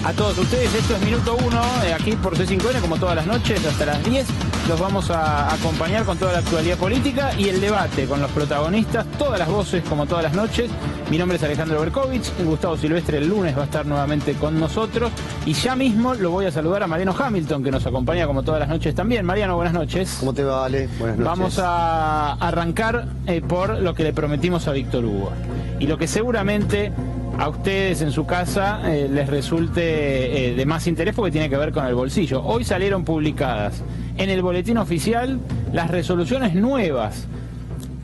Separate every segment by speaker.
Speaker 1: A todos ustedes, esto es Minuto 1, aquí por C5N, como todas las noches, hasta las 10. Los vamos a acompañar con toda la actualidad política y el debate con los protagonistas, todas las voces, como todas las noches. Mi nombre es Alejandro Berkovich, Gustavo Silvestre el lunes va a estar nuevamente con nosotros. Y ya mismo lo voy a saludar a Mariano Hamilton, que nos acompaña como todas las noches también. Mariano, buenas noches.
Speaker 2: ¿Cómo te va, Ale? Buenas noches.
Speaker 1: Vamos a arrancar por lo que le prometimos a Víctor Hugo. Y lo que seguramente a ustedes en su casa les resulte de más interés porque tiene que ver con el bolsillo. Hoy salieron publicadas en el boletín oficial las resoluciones nuevas.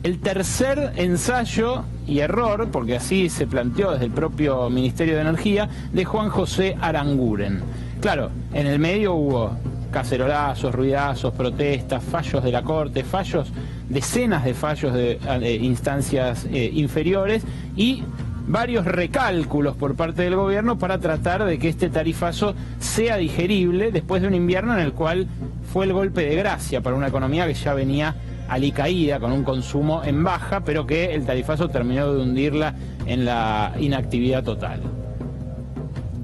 Speaker 1: El tercer ensayo y error, porque así se planteó desde el propio Ministerio de Energía, de Juan José Aranguren. Claro, en el medio hubo cacerolazos, ruidazos, protestas, fallos de la Corte, fallos, decenas de fallos de instancias inferiores y varios recálculos por parte del gobierno para tratar de que este tarifazo sea digerible después de un invierno en el cual fue el golpe de gracia para una economía que ya venía alicaída, con un consumo en baja, pero que el tarifazo terminó de hundirla en la inactividad total.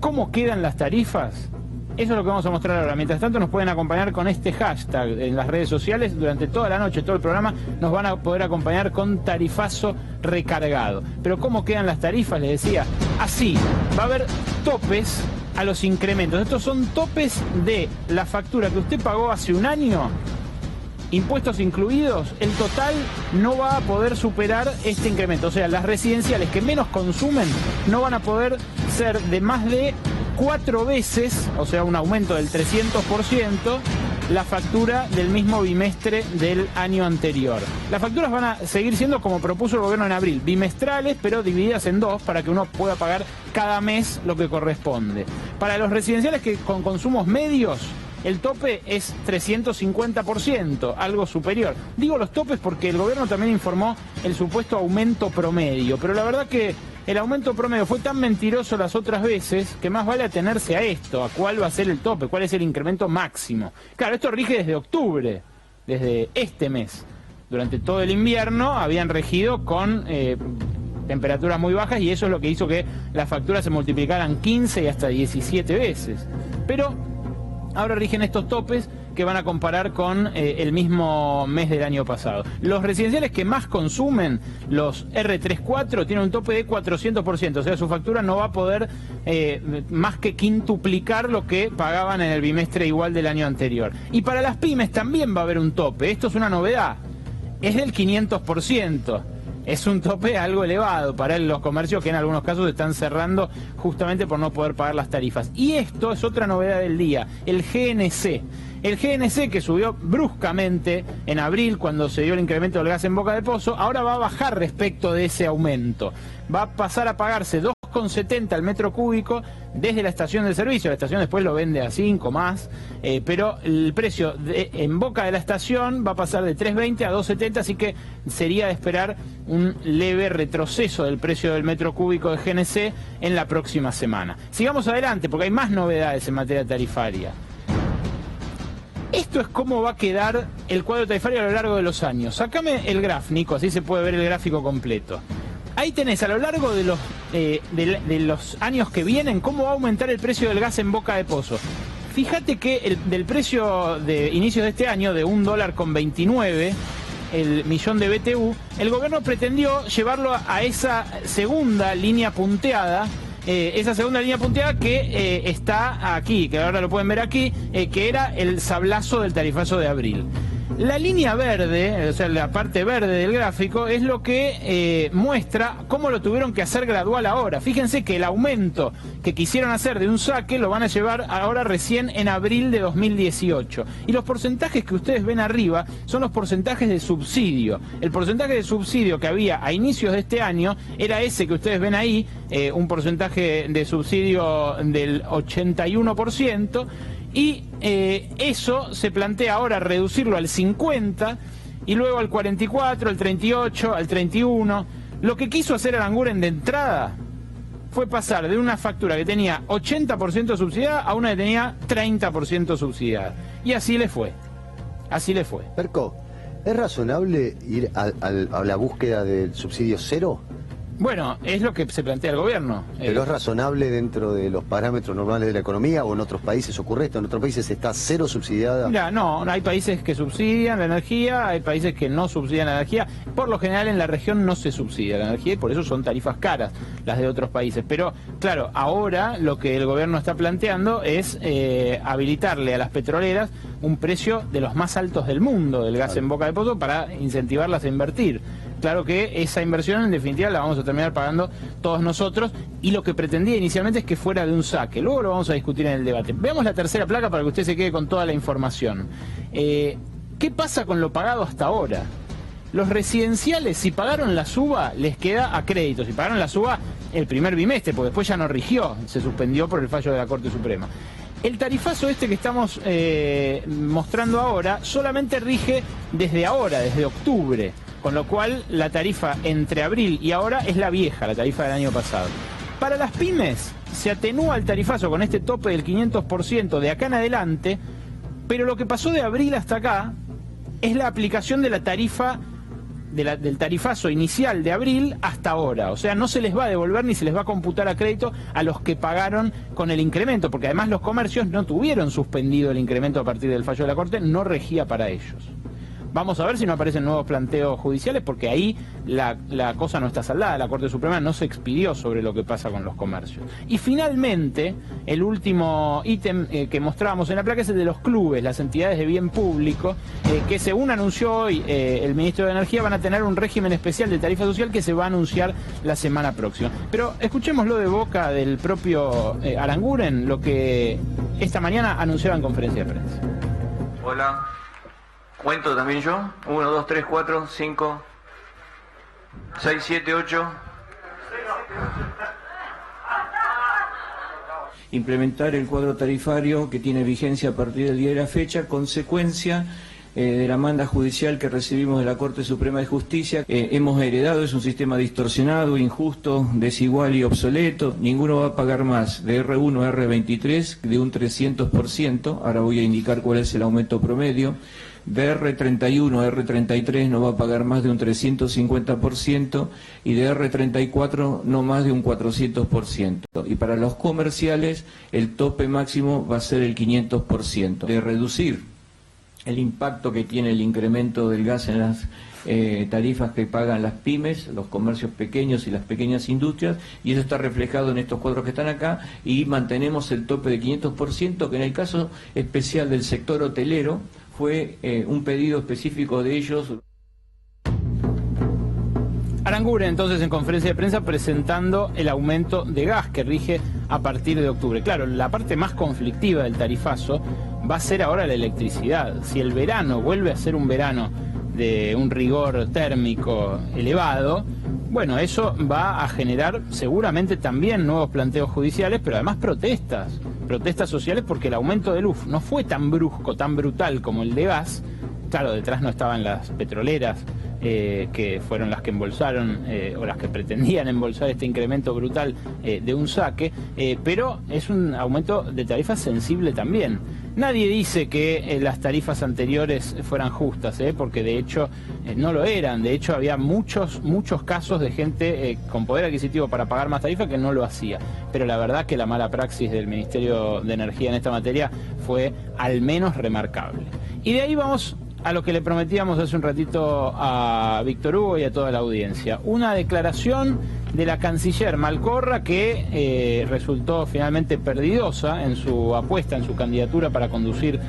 Speaker 1: ¿Cómo quedan las tarifas? Eso es lo que vamos a mostrar ahora. Mientras tanto nos pueden acompañar con este hashtag en las redes sociales. Durante toda la noche, todo el programa, nos van a poder acompañar con tarifazo recargado. Pero ¿cómo quedan las tarifas? Les decía, así, va a haber topes a los incrementos. Estos son topes de la factura que usted pagó hace un año, impuestos incluidos. El total no va a poder superar este incremento. O sea, las residenciales que menos consumen no van a poder ser de más de 4 veces, o sea, un aumento del 300%, la factura del mismo bimestre del año anterior. Las facturas van a seguir siendo como propuso el gobierno en abril, bimestrales, pero divididas en 2 para que uno pueda pagar cada mes lo que corresponde. Para los residenciales que con consumos medios, el tope es 350%, algo superior. Digo los topes porque el gobierno también informó el supuesto aumento promedio, pero la verdad que el aumento promedio fue tan mentiroso las otras veces que más vale atenerse a esto, a cuál va a ser el tope, cuál es el incremento máximo. Claro, esto rige desde octubre, desde este mes. Durante todo el invierno habían regido con temperaturas muy bajas y eso es lo que hizo que las facturas se multiplicaran 15 y hasta 17 veces. Pero ahora rigen estos topes que van a comparar con el mismo mes del año pasado. Los residenciales que más consumen, los R34, tienen un tope de 400%, o sea, su factura no va a poder más que quintuplicar lo que pagaban en el bimestre igual del año anterior. Y para las pymes también va a haber un tope, esto es una novedad, es del 500%. Es un tope algo elevado para los comercios que en algunos casos están cerrando justamente por no poder pagar las tarifas. Y esto es otra novedad del día, el GNC. El GNC, que subió bruscamente en abril cuando se dio el incremento del gas en Boca de Pozo, ahora va a bajar respecto de ese aumento. Va a pasar a pagarse 2,70 al metro cúbico desde la estación de servicio. La estación después lo vende a 5 más, pero el precio en boca de la estación va a pasar de 3,20 a 2,70, así que sería de esperar un leve retroceso del precio del metro cúbico de GNC en la próxima semana. Sigamos adelante porque hay más novedades en materia tarifaria. Esto es cómo va a quedar el cuadro tarifario a lo largo de los años. Sácame el gráfico, Nico, así se puede ver el gráfico completo. Ahí tenés a lo largo de los años que vienen cómo va a aumentar el precio del gas en Boca de Pozo. Fíjate que del precio de inicios de este año de $1,29 el millón de BTU, el gobierno pretendió llevarlo a esa segunda línea punteada. Que está aquí, que ahora lo pueden ver aquí, que era el sablazo del tarifazo de abril. La línea verde, o sea, la parte verde del gráfico, es lo que muestra cómo lo tuvieron que hacer gradual ahora. Fíjense que el aumento que quisieron hacer de un saque lo van a llevar ahora recién en abril de 2018. Y los porcentajes que ustedes ven arriba son los porcentajes de subsidio. El porcentaje de subsidio que había a inicios de este año era ese que ustedes ven ahí, un porcentaje de subsidio del 81%. Y eso se plantea ahora reducirlo al 50 y luego al 44, al 38, al 31. Lo que quiso hacer Aranguren de entrada fue pasar de una factura que tenía 80% subsidiada a una que tenía 30% subsidiada. Y así le fue. Así le fue.
Speaker 2: Perco, ¿es razonable ir a la búsqueda del subsidio cero?
Speaker 1: Bueno, es lo que se plantea el gobierno.
Speaker 2: ¿Pero es razonable dentro de los parámetros normales de la economía o en otros países ocurre esto? ¿En otros países está cero subsidiada?
Speaker 1: Mira, no, hay países que subsidian la energía, hay países que no subsidian la energía. Por lo general en la región no se subsidia la energía y por eso son tarifas caras las de otros países. Pero claro, ahora lo que el gobierno está planteando es habilitarle a las petroleras un precio de los más altos del mundo del gas en boca de pozo para incentivarlas a invertir. Claro que esa inversión en definitiva la vamos a terminar pagando todos nosotros y lo que pretendía inicialmente es que fuera de un saque. Luego lo vamos a discutir en el debate. Veamos la tercera placa para que usted se quede con toda la información. ¿Qué pasa con lo pagado hasta ahora? Los residenciales, si pagaron la suba, les queda a crédito. Si pagaron la suba el primer bimestre, porque después ya no rigió, se suspendió por el fallo de la Corte Suprema. El tarifazo este que estamos mostrando ahora solamente rige desde ahora, desde octubre. Con lo cual la tarifa entre abril y ahora es la vieja, la tarifa del año pasado. Para las pymes se atenúa el tarifazo con este tope del 500% de acá en adelante, pero lo que pasó de abril hasta acá es la aplicación de la tarifa, del tarifazo inicial de abril hasta ahora. O sea, no se les va a devolver ni se les va a computar a crédito a los que pagaron con el incremento, porque además los comercios no tuvieron suspendido el incremento a partir del fallo de la Corte, no regía para ellos. Vamos a ver si no aparecen nuevos planteos judiciales, porque ahí la cosa no está saldada. La Corte Suprema no se expidió sobre lo que pasa con los comercios. Y finalmente, el último ítem que mostrábamos en la placa es el de los clubes, las entidades de bien público, que según anunció hoy el Ministro de Energía van a tener un régimen especial de tarifa social que se va a anunciar la semana próxima. Pero escuchémoslo de boca del propio Aranguren, lo que esta mañana anunciaba en conferencia de prensa.
Speaker 3: Hola. Cuento también yo. 1, 2, 3, 4, 5, 6, 7, 8. Implementar el cuadro tarifario que tiene vigencia a partir del día de la fecha, consecuencia de la manda judicial que recibimos de la Corte Suprema de Justicia. Hemos heredado, es un sistema distorsionado, injusto, desigual y obsoleto. Ninguno va a pagar más de R1 a R23 de un 300%. Ahora voy a indicar cuál es el aumento promedio. De R31 a R33 no va a pagar más de un 350% y de R34 no más de un 400%. Y para los comerciales el tope máximo va a ser el 500%. De reducir el impacto que tiene el incremento del gas en las tarifas que pagan las pymes, los comercios pequeños y las pequeñas industrias, y eso está reflejado en estos cuadros que están acá, y mantenemos el tope de 500%, que en el caso especial del sector hotelero fue un pedido específico de ellos.
Speaker 1: Aranguren entonces en conferencia de prensa presentando el aumento de gas que rige a partir de octubre. Claro, la parte más conflictiva del tarifazo va a ser ahora la electricidad. Si el verano vuelve a ser un verano de un rigor térmico elevado, bueno, eso va a generar seguramente también nuevos planteos judiciales, pero además protestas sociales, porque el aumento de luz no fue tan brusco, tan brutal como el de gas. Claro, detrás no estaban las petroleras, que fueron las que embolsaron o las que pretendían embolsar este incremento brutal de un saque, pero es un aumento de tarifas sensible también. Nadie dice que las tarifas anteriores fueran justas, porque de hecho no lo eran. De hecho había muchos casos de gente con poder adquisitivo para pagar más tarifa que no lo hacía. Pero la verdad que la mala praxis del Ministerio de Energía en esta materia fue al menos remarcable. Y de ahí vamos a lo que le prometíamos hace un ratito a Víctor Hugo y a toda la audiencia. Una declaración de la canciller Malcorra que resultó finalmente perdidosa en su apuesta, en su candidatura para conducir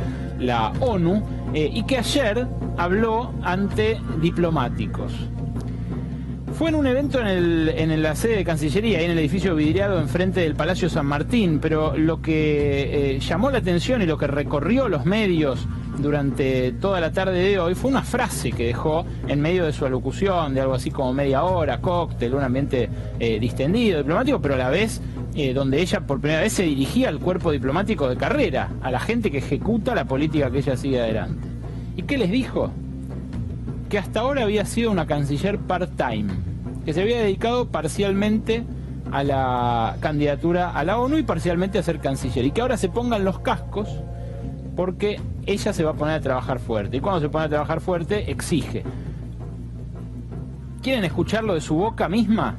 Speaker 1: la ONU, y que ayer habló ante diplomáticos. Fue en un evento en la sede de Cancillería, ahí en el edificio vidriado enfrente del Palacio San Martín, pero lo que llamó la atención y lo que recorrió los medios durante toda la tarde de hoy fue una frase que dejó en medio de su alocución, de algo así como media hora, cóctel, un ambiente distendido, diplomático, pero a la vez donde ella por primera vez se dirigía al cuerpo diplomático de carrera, a la gente que ejecuta la política que ella sigue adelante. ¿Y qué les dijo? Que hasta ahora había sido una canciller part-time, que se había dedicado parcialmente a la candidatura a la ONU y parcialmente a ser canciller, y que ahora se pongan los cascos porque ella se va a poner a trabajar fuerte, y cuando se pone a trabajar fuerte exige. ¿Quieren escucharlo de su boca misma?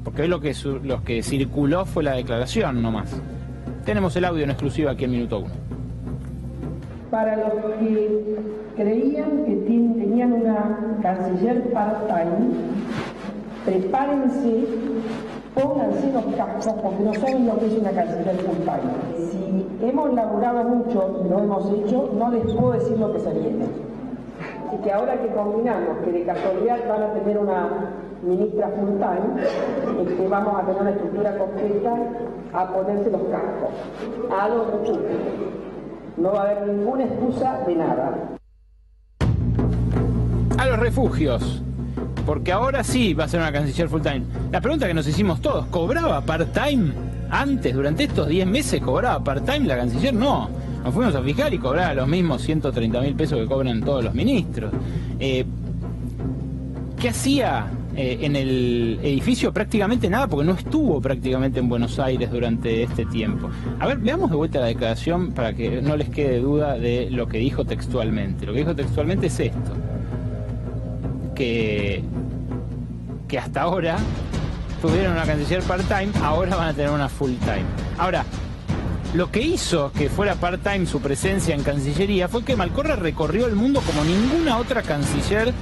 Speaker 1: porque hoy lo que circuló fue la declaración nomás. Tenemos el audio en exclusiva aquí en Minuto 1.
Speaker 4: Para los que creían que tenían una canciller part-time, prepárense, pónganse los cascos porque no saben lo que es una canciller full-time. Si hemos laburado mucho, lo hemos hecho, no les puedo decir lo que se viene. Así que ahora que combinamos que de casualidad van a tener una ministra full-time, vamos a tener una estructura completa a ponerse los cascos. A lo que no va a haber ninguna excusa de nada.
Speaker 1: A los refugios, porque ahora sí va a ser una canciller full time. La pregunta que nos hicimos todos, ¿cobraba part-time antes, durante estos 10 meses cobraba part-time la canciller? No, nos fuimos a fijar y cobraba los mismos 130.000 pesos que cobran todos los ministros. ¿Qué hacía en el edificio? Prácticamente nada, porque no estuvo prácticamente en Buenos Aires durante este tiempo. A ver, veamos de vuelta la declaración para que no les quede duda de lo que dijo textualmente. Lo que dijo textualmente es esto, que hasta ahora tuvieron una canciller part-time, ahora van a tener una full-time. Ahora, lo que hizo que fuera part-time su presencia en Cancillería fue que Malcorra recorrió el mundo como ninguna otra canciller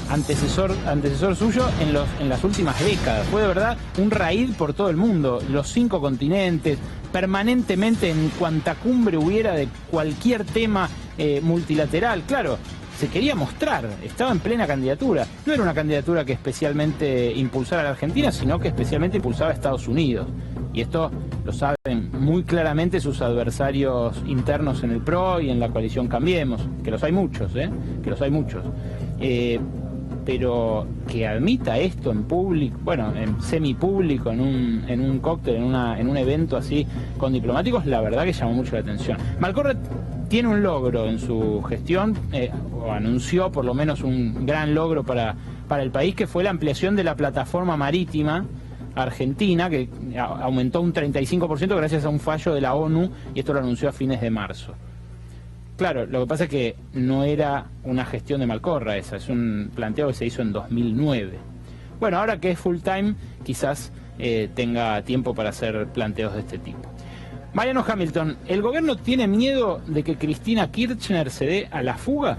Speaker 1: antecesor suyo en las últimas décadas. Fue de verdad un raid por todo el mundo, los 5 continentes, permanentemente en cuanta cumbre hubiera de cualquier tema multilateral. Claro, se quería mostrar, estaba en plena candidatura. No era una candidatura que especialmente impulsara a la Argentina, sino que especialmente impulsaba a Estados Unidos. Y esto lo saben muy claramente sus adversarios internos en el PRO y en la coalición Cambiemos, que los hay muchos, que los hay muchos. Pero que admita esto en público, bueno, en semipúblico, en un cóctel, en un evento así con diplomáticos, la verdad que llamó mucho la atención. Malcorra tiene un logro en su gestión, o anunció por lo menos un gran logro para el país, que fue la ampliación de la plataforma marítima argentina, que aumentó un 35% gracias a un fallo de la ONU, y esto lo anunció a fines de marzo. Claro, lo que pasa es que no era una gestión de Malcorra esa, es un planteo que se hizo en 2009. Bueno, ahora que es full time, quizás tenga tiempo para hacer planteos de este tipo. Mariano Hamilton, ¿el gobierno tiene miedo de que Cristina Kirchner se dé a la fuga?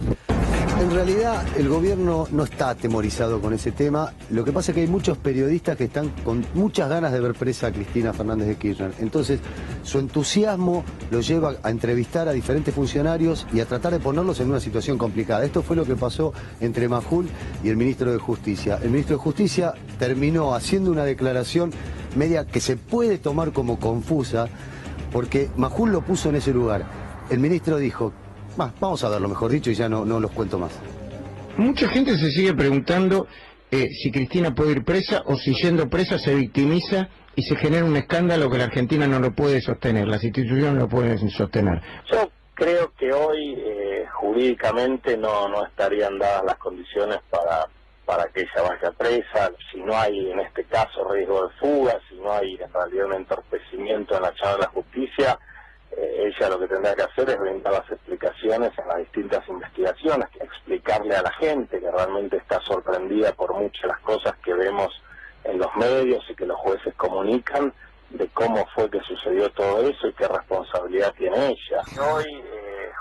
Speaker 2: En realidad el gobierno no está atemorizado con ese tema. Lo que pasa es que hay muchos periodistas que están con muchas ganas de ver presa a Cristina Fernández de Kirchner. Entonces su entusiasmo lo lleva a entrevistar a diferentes funcionarios y a tratar de ponerlos en una situación complicada. Esto fue lo que pasó entre Majul y el ministro de Justicia. El ministro de Justicia terminó haciendo una declaración media que se puede tomar como confusa, porque Majul lo puso en ese lugar. El ministro dijo: vamos a verlo, mejor dicho, y ya no los cuento más.
Speaker 5: Mucha gente se sigue preguntando si Cristina puede ir presa o si yendo presa se victimiza y se genera un escándalo que la Argentina no lo puede sostener, las instituciones no lo pueden sostener.
Speaker 6: Yo creo que hoy jurídicamente no estarían dadas las condiciones para que ella vaya presa, si no hay en este caso riesgo de fuga, si no hay en realidad un entorpecimiento en la llegada de la justicia. Ella lo que tendrá que hacer es brindar las explicaciones en las distintas investigaciones, explicarle a la gente que realmente está sorprendida por muchas de las cosas que vemos en los medios y que los jueces comunican, de cómo fue que sucedió todo eso y qué responsabilidad tiene ella. Hoy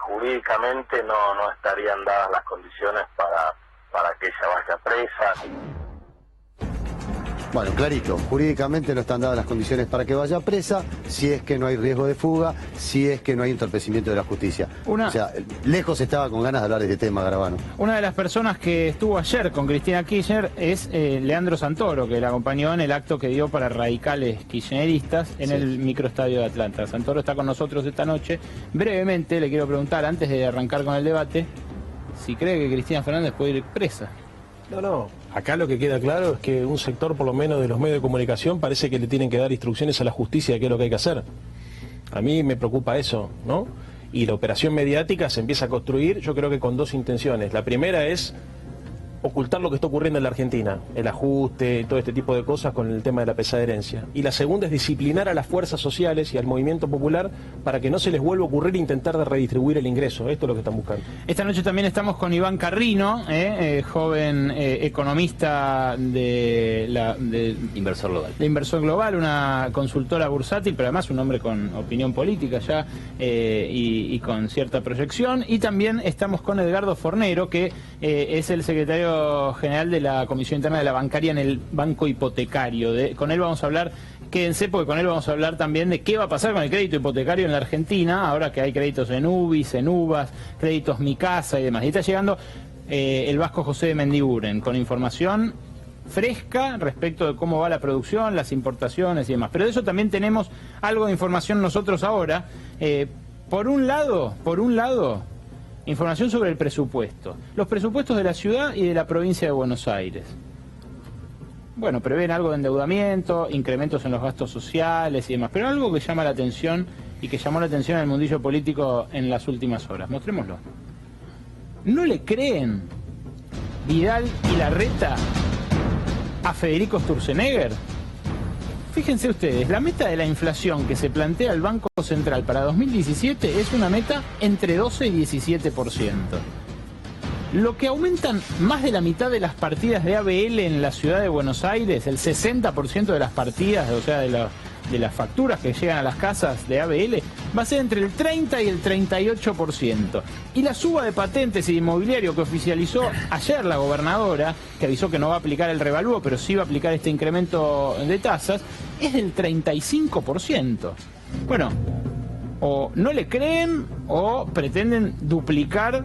Speaker 6: jurídicamente no estarían dadas las condiciones para que ella vaya presa.
Speaker 2: Bueno, clarito, jurídicamente no están dadas las condiciones para que vaya presa, si es que no hay riesgo de fuga, si es que no hay entorpecimiento de la justicia. O sea, lejos estaba con ganas de hablar de este tema, Garabano.
Speaker 1: Una de las personas que estuvo ayer con Cristina Kirchner es Leandro Santoro, que la acompañó en el acto que dio para radicales kirchneristas en el microestadio de Atlanta. Santoro está con nosotros esta noche. Brevemente le quiero preguntar, antes de arrancar con el debate, si cree que Cristina Fernández puede ir presa.
Speaker 7: No. Acá lo que queda claro es que un sector, por lo menos de los medios de comunicación, parece que le tienen que dar instrucciones a la justicia de qué es lo que hay que hacer. A mí me preocupa eso, ¿no? Y la operación mediática se empieza a construir, yo creo que con dos intenciones. La primera es, ocultar lo que está ocurriendo en la Argentina, el ajuste, todo este tipo de cosas con el tema de la pesada herencia. Y la segunda es disciplinar a las fuerzas sociales y al movimiento popular para que no se les vuelva a ocurrir intentar de redistribuir el ingreso. Esto es lo que están buscando.
Speaker 1: Esta noche también estamos con Iván Carrino, joven economista de
Speaker 8: Inversor Global.
Speaker 1: De Inversor Global, una consultora bursátil, pero además un hombre con opinión política ya y con cierta proyección. Y también estamos con Edgardo Fornero, que es el secretario general de la Comisión Interna de la Bancaria en el Banco Hipotecario. Con él vamos a hablar, quédense, porque con él vamos a hablar también de qué va a pasar con el crédito hipotecario en la Argentina, ahora que hay créditos en UBIS, en UVAS, créditos Mi Casa y demás. Y está llegando el vasco José de Mendiguren con información fresca respecto de cómo va la producción, las importaciones y demás. Pero de eso también tenemos algo de información nosotros ahora. Por un lado, información sobre el presupuesto. Los presupuestos de la ciudad y de la provincia de Buenos Aires. Bueno, prevén algo de endeudamiento, incrementos en los gastos sociales y demás, pero algo que llama la atención y que llamó la atención al mundillo político en las últimas horas. Mostrémoslo. ¿No le creen Vidal y Larreta a Federico Sturzenegger? Fíjense ustedes, la meta de la inflación que se plantea el Banco Central para 2017 es una meta entre 12 y 17%. Lo que aumentan más de la mitad de las partidas de ABL en la ciudad de Buenos Aires, el 60% de las partidas, o sea, de las facturas que llegan a las casas de ABL, va a ser entre el 30 y el 38%. Y la suba de patentes y de inmobiliario que oficializó ayer la gobernadora, que avisó que no va a aplicar el revalúo, pero sí va a aplicar este incremento de tasas, es del 35%. Bueno, o no le creen o pretenden duplicar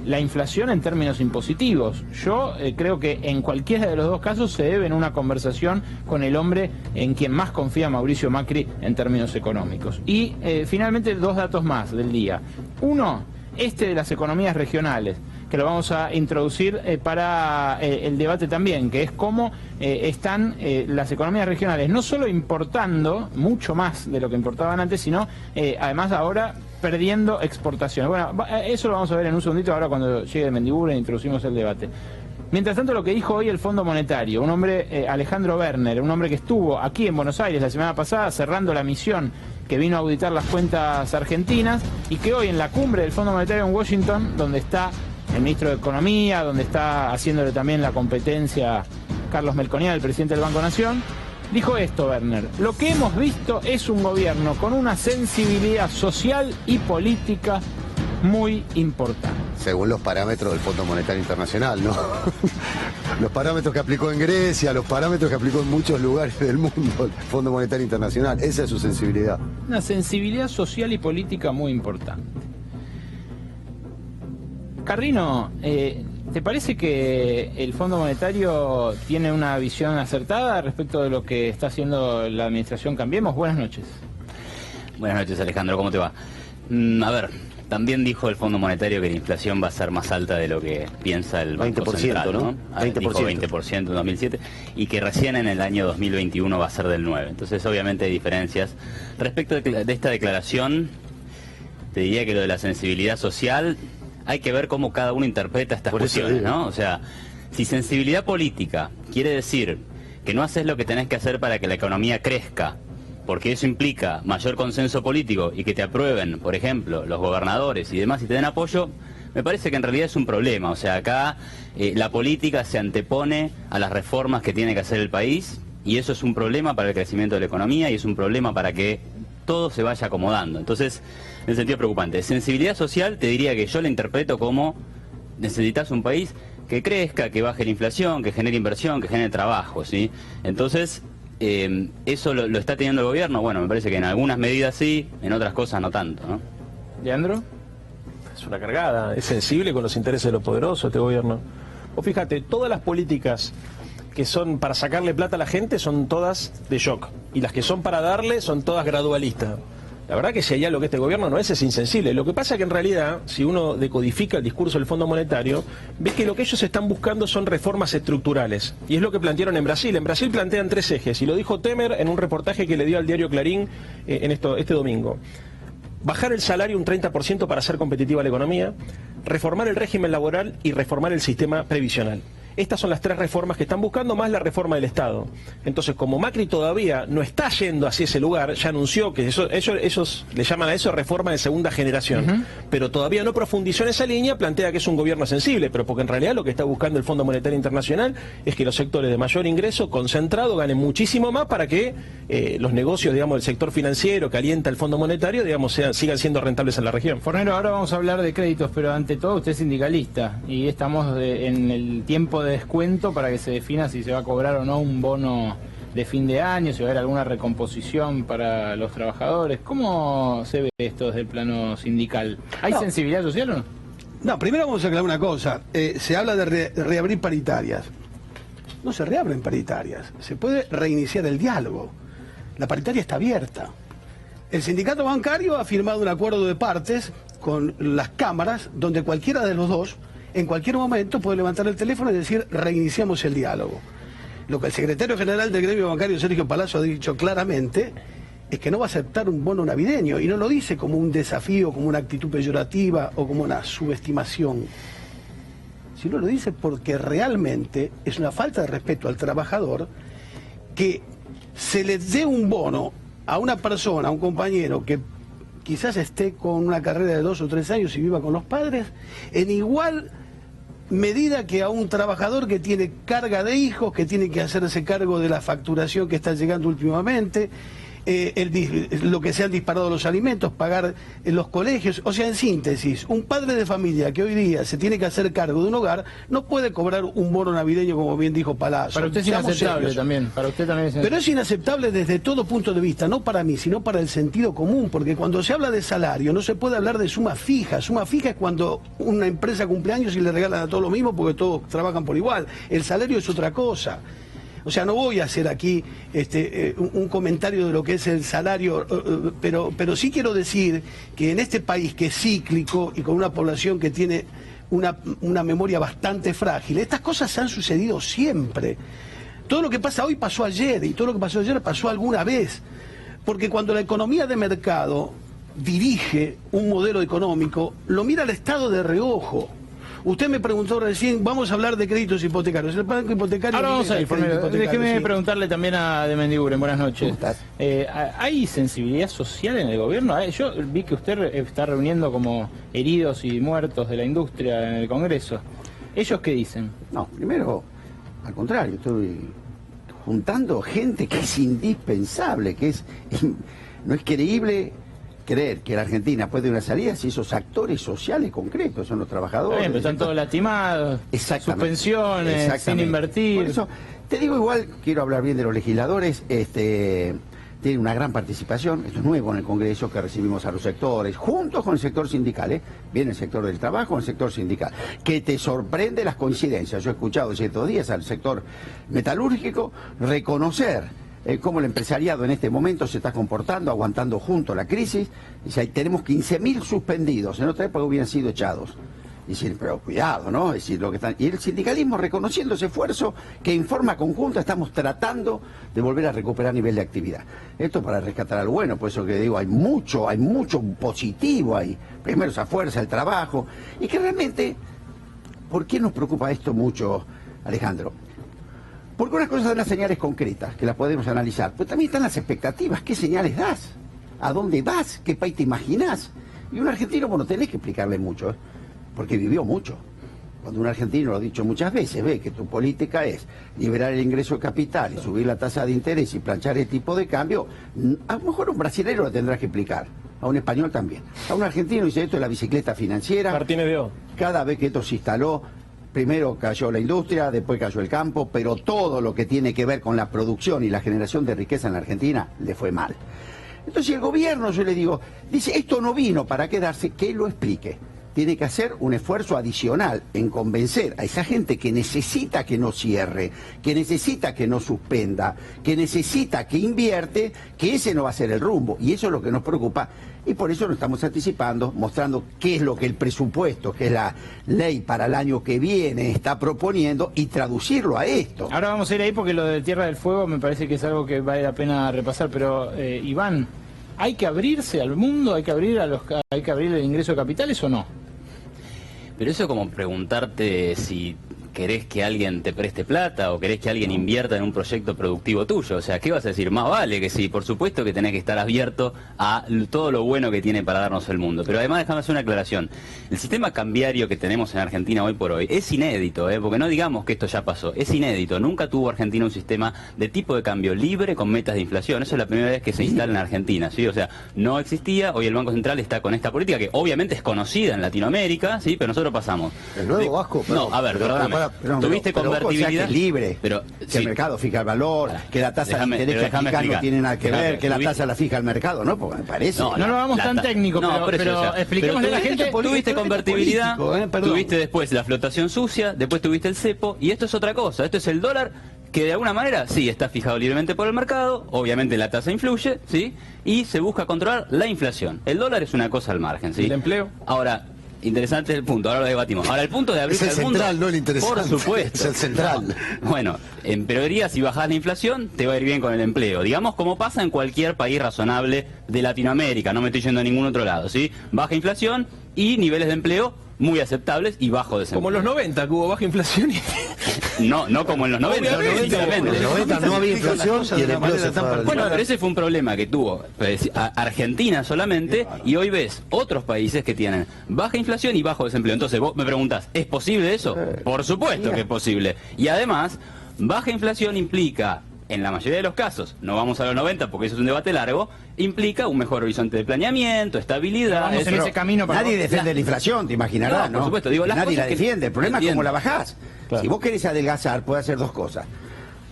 Speaker 1: la inflación en términos impositivos. Yo creo que en cualquiera de los dos casos se debe en una conversación con el hombre en quien más confía Mauricio Macri en términos económicos. Y finalmente dos datos más del día. Uno, de las economías regionales, que lo vamos a introducir para el debate también, que es cómo están las economías regionales no solo importando mucho más de lo que importaban antes, sino además ahora perdiendo exportaciones. Bueno, eso lo vamos a ver en un segundito, ahora cuando llegue Mendiguren introducimos el debate. Mientras tanto, lo que dijo hoy el Fondo Monetario, un hombre, Alejandro Werner, un hombre que estuvo aquí en Buenos Aires la semana pasada cerrando la misión que vino a auditar las cuentas argentinas y que hoy en la cumbre del Fondo Monetario en Washington, donde está el ministro de Economía, donde está haciéndole también la competencia Carlos Melconian, el presidente del Banco Nación, dijo esto, Werner: lo que hemos visto es un gobierno con una sensibilidad social y política muy importante.
Speaker 2: Según los parámetros del Fondo Monetario Internacional, ¿no? Los parámetros que aplicó en Grecia, los parámetros que aplicó en muchos lugares del mundo el Fondo Monetario Internacional. Esa es su sensibilidad.
Speaker 1: Una sensibilidad social y política muy importante. Carrino, ¿te parece que el Fondo Monetario tiene una visión acertada respecto de lo que está haciendo la administración Cambiemos? Buenas noches.
Speaker 8: Buenas noches, Alejandro, ¿cómo te va? A ver, también dijo el Fondo Monetario que la inflación va a ser más alta de lo que piensa el Banco
Speaker 2: 20%,
Speaker 8: Central, ¿no?
Speaker 2: 20%.
Speaker 8: Dijo 20% en 2007 y que recién en el año 2021 va a ser del 9%. Entonces, obviamente hay diferencias. Respecto de esta declaración, te diría que lo de la sensibilidad social, hay que ver cómo cada uno interpreta estas cuestiones, ¿no? O sea, si sensibilidad política quiere decir que no haces lo que tenés que hacer para que la economía crezca, porque eso implica mayor consenso político y que te aprueben, por ejemplo, los gobernadores y demás y te den apoyo, me parece que en realidad es un problema. O sea, acá la política se antepone a las reformas que tiene que hacer el país y eso es un problema para el crecimiento de la economía y es un problema para que todo se vaya acomodando. Entonces, en el sentido preocupante. Sensibilidad social, te diría que yo la interpreto como necesitas un país que crezca, que baje la inflación, que genere inversión, que genere trabajo, ¿sí? Entonces, ¿eso lo está teniendo el gobierno? Bueno, me parece que en algunas medidas sí, en otras cosas no tanto, ¿no?
Speaker 1: ¿Leandro?
Speaker 7: Es una cargada, es sensible con los intereses de los poderosos este gobierno. O fíjate, todas las políticas que son para sacarle plata a la gente son todas de shock. Y las que son para darle son todas gradualistas. La verdad que si hay algo que este gobierno no es insensible. Lo que pasa es que en realidad, si uno decodifica el discurso del Fondo Monetario, ve que lo que ellos están buscando son reformas estructurales. Y es lo que plantearon en Brasil. En Brasil plantean 3 ejes, y lo dijo Temer en un reportaje que le dio al diario Clarín este domingo. Bajar el salario un 30% para hacer competitiva la economía, reformar el régimen laboral y reformar el sistema previsional. estas son las 3 reformas que están buscando, más la reforma del Estado. Entonces, como Macri todavía no está yendo hacia ese lugar, ya anunció que ellos le llaman a eso reforma de segunda generación, pero todavía no profundizó en esa línea, plantea que es un gobierno sensible, pero porque en realidad lo que está buscando el Fondo Monetario Internacional es que los sectores de mayor ingreso concentrado ganen muchísimo más para que los negocios, digamos, del sector financiero que alienta el Fondo Monetario, digamos, sigan siendo rentables en la región.
Speaker 1: Fornero, ahora vamos a hablar de créditos, pero ante todo usted es sindicalista y estamos en el tiempo de descuento para que se defina si se va a cobrar o no un bono de fin de año, si va a haber alguna recomposición para los trabajadores. ¿Cómo se ve esto desde el plano sindical? ¿Hay sensibilidad social o no?
Speaker 9: No, primero vamos a aclarar una cosa. Se habla de reabrir paritarias. No se reabren paritarias. Se puede reiniciar el diálogo. La paritaria está abierta. El sindicato bancario ha firmado un acuerdo de partes con las cámaras donde cualquiera de los dos en cualquier momento puede levantar el teléfono y decir reiniciamos el diálogo. Lo que el secretario general del gremio bancario, Sergio Palazzo, ha dicho claramente es que no va a aceptar un bono navideño, y no lo dice como un desafío, como una actitud peyorativa o como una subestimación, sino lo dice porque realmente es una falta de respeto al trabajador que se le dé un bono a una persona, a un compañero que quizás esté con una carrera de 2 o 3 años y viva con los padres, en igual medida que a un trabajador que tiene carga de hijos, que tiene que hacerse cargo de la facturación que está llegando últimamente, lo que se han disparado los alimentos, pagar los colegios. O sea, en síntesis, un padre de familia que hoy día se tiene que hacer cargo de un hogar no puede cobrar un bono navideño, como bien dijo Palazzo.
Speaker 1: Para usted es inaceptable también. Para usted también es inaceptable.
Speaker 9: Pero es inaceptable desde todo punto de vista, no para mí, sino para el sentido común, porque cuando se habla de salario no se puede hablar de suma fija. Suma fija es cuando una empresa cumple años y le regalan a todos lo mismo porque todos trabajan por igual. El salario es otra cosa. O sea, no voy a hacer aquí un comentario de lo que es el salario, pero sí quiero decir que en este país que es cíclico y con una población que tiene una memoria bastante frágil, estas cosas han sucedido siempre. Todo lo que pasa hoy pasó ayer, y todo lo que pasó ayer pasó alguna vez. Porque cuando la economía de mercado dirige un modelo económico, lo mira el Estado de reojo. Usted me preguntó recién, vamos a hablar de créditos hipotecarios. El banco hipotecario...
Speaker 1: Ahora vamos a ir, déjeme preguntarle también a de Mendiguren, buenas noches. ¿Hay sensibilidad social en el gobierno? Yo vi que usted está reuniendo como heridos y muertos de la industria en el Congreso. ¿Ellos qué dicen?
Speaker 10: No, primero, al contrario, estoy juntando gente que es indispensable, no es creíble creer que la Argentina puede una salida si esos actores sociales concretos son los trabajadores.
Speaker 1: Bien, pero están todos lastimados, suspensiones, sin invertir.
Speaker 10: Por eso, te digo igual, quiero hablar bien de los legisladores, tienen una gran participación, esto es nuevo en el Congreso, que recibimos a los sectores, juntos con el sector sindical, viene el sector del trabajo, el sector sindical, que te sorprende las coincidencias. Yo he escuchado hace 2 días al sector metalúrgico reconocer cómo el empresariado en este momento se está comportando, aguantando junto la crisis. Dice, ahí tenemos 15.000 suspendidos, en otra época hubieran sido echados. Dicen, pero cuidado, ¿no? Es decir, y el sindicalismo reconociendo ese esfuerzo que en forma conjunta estamos tratando de volver a recuperar nivel de actividad. Esto para rescatar algo bueno, por eso que digo, hay mucho positivo ahí. Primero esa fuerza, el trabajo, y que realmente, ¿por qué nos preocupa esto mucho, Alejandro? Porque unas cosas dan las señales concretas, que las podemos analizar, pero también están las expectativas. ¿Qué señales das? ¿A dónde vas? ¿Qué país te imaginás? Y un argentino, bueno, tenés que explicarle mucho, porque vivió mucho. Cuando un argentino, lo ha dicho muchas veces, ve que tu política es liberar el ingreso de capital y subir la tasa de interés y planchar el tipo de cambio, a lo mejor un brasilero lo tendrás que explicar, a un español también. A un argentino dice, esto es la bicicleta financiera.
Speaker 7: Martínez Veo.
Speaker 10: Cada vez que esto se instaló, primero cayó la industria, después cayó el campo, pero todo lo que tiene que ver con la producción y la generación de riqueza en la Argentina le fue mal. Entonces el gobierno, yo le digo, dice, esto no vino para quedarse, que lo explique. Tiene que hacer un esfuerzo adicional en convencer a esa gente que necesita que no cierre, que necesita que no suspenda, que necesita que invierte, que ese no va a ser el rumbo. Y eso es lo que nos preocupa. Y por eso nos estamos anticipando, mostrando qué es lo que el presupuesto, que es la ley para el año que viene, está proponiendo y traducirlo a esto.
Speaker 1: Ahora vamos a ir ahí porque lo de Tierra del Fuego me parece que es algo que vale la pena repasar. Pero, Iván, ¿hay que abrirse al mundo? ¿Hay que abrir el ingreso de capitales o no?
Speaker 8: Pero eso es como preguntarte si ¿querés que alguien te preste plata o querés que alguien invierta en un proyecto productivo tuyo? O sea, ¿qué vas a decir? Más vale que sí, por supuesto que tenés que estar abierto a todo lo bueno que tiene para darnos el mundo. Pero además déjame hacer una aclaración. El sistema cambiario que tenemos en Argentina hoy por hoy es inédito, porque no digamos que esto ya pasó, es inédito. Nunca tuvo Argentina un sistema de tipo de cambio libre con metas de inflación. Eso es la primera vez que se instala en Argentina, ¿sí? O sea, no existía, hoy el Banco Central está con esta política que obviamente es conocida en Latinoamérica, ¿sí? Pero nosotros pasamos.
Speaker 2: ¿El nuevo Vasco?
Speaker 8: No, a ver, perdóname. Tuviste convertibilidad.
Speaker 10: Que es libre,
Speaker 8: pero
Speaker 10: que
Speaker 8: sí.
Speaker 10: El mercado fija el valor, que la tasa de interés que aplica no tiene nada que ver, que la tasa la fija el mercado, ¿no? Porque me parece.
Speaker 1: No lo vamos tan técnico, pero expliquémosle a la gente.
Speaker 8: Tuviste convertibilidad,
Speaker 9: político,
Speaker 8: tuviste después la flotación sucia, después tuviste el cepo, y esto es otra cosa. Esto es el dólar, que de alguna manera sí está fijado libremente por el mercado, obviamente la tasa influye, ¿sí? Y se busca controlar la inflación. El dólar es una cosa al margen, ¿sí?
Speaker 7: ¿El empleo?
Speaker 8: Ahora, interesante el punto, ahora lo debatimos. Ahora, el punto de abrirse
Speaker 2: es el
Speaker 8: al mundo,
Speaker 2: central, no el interesante.
Speaker 8: por supuesto.
Speaker 2: Es el central.
Speaker 8: Bueno, en teoría, si bajás la inflación, te va a ir bien con el empleo. Digamos como pasa en cualquier país razonable de Latinoamérica, no me estoy yendo a ningún otro lado, ¿sí? Baja inflación y niveles de empleo muy aceptables y bajo desempleo.
Speaker 7: Como en los 90, que hubo baja inflación y...
Speaker 8: No como en los 90, precisamente.
Speaker 2: En los 90 no había inflación y el empleo se fue.
Speaker 8: Bueno, pero ese fue un problema que tuvo Argentina solamente, y hoy ves otros países que tienen baja inflación y bajo desempleo. Entonces vos me preguntás, ¿es posible eso? Por supuesto que es posible. Y además, baja inflación implica, en la mayoría de los casos, no vamos a los 90 porque eso es un debate largo, implica un mejor horizonte de planeamiento, estabilidad.
Speaker 1: Vamos en ese camino para...
Speaker 10: Nadie defiende la inflación, te imaginarás, ¿no?
Speaker 8: Por supuesto, digo, las
Speaker 10: nadie
Speaker 8: cosas
Speaker 10: la
Speaker 8: que...
Speaker 10: defiende. El problema es cómo la bajás.
Speaker 7: Claro.
Speaker 10: Si vos querés adelgazar, puede hacer dos cosas.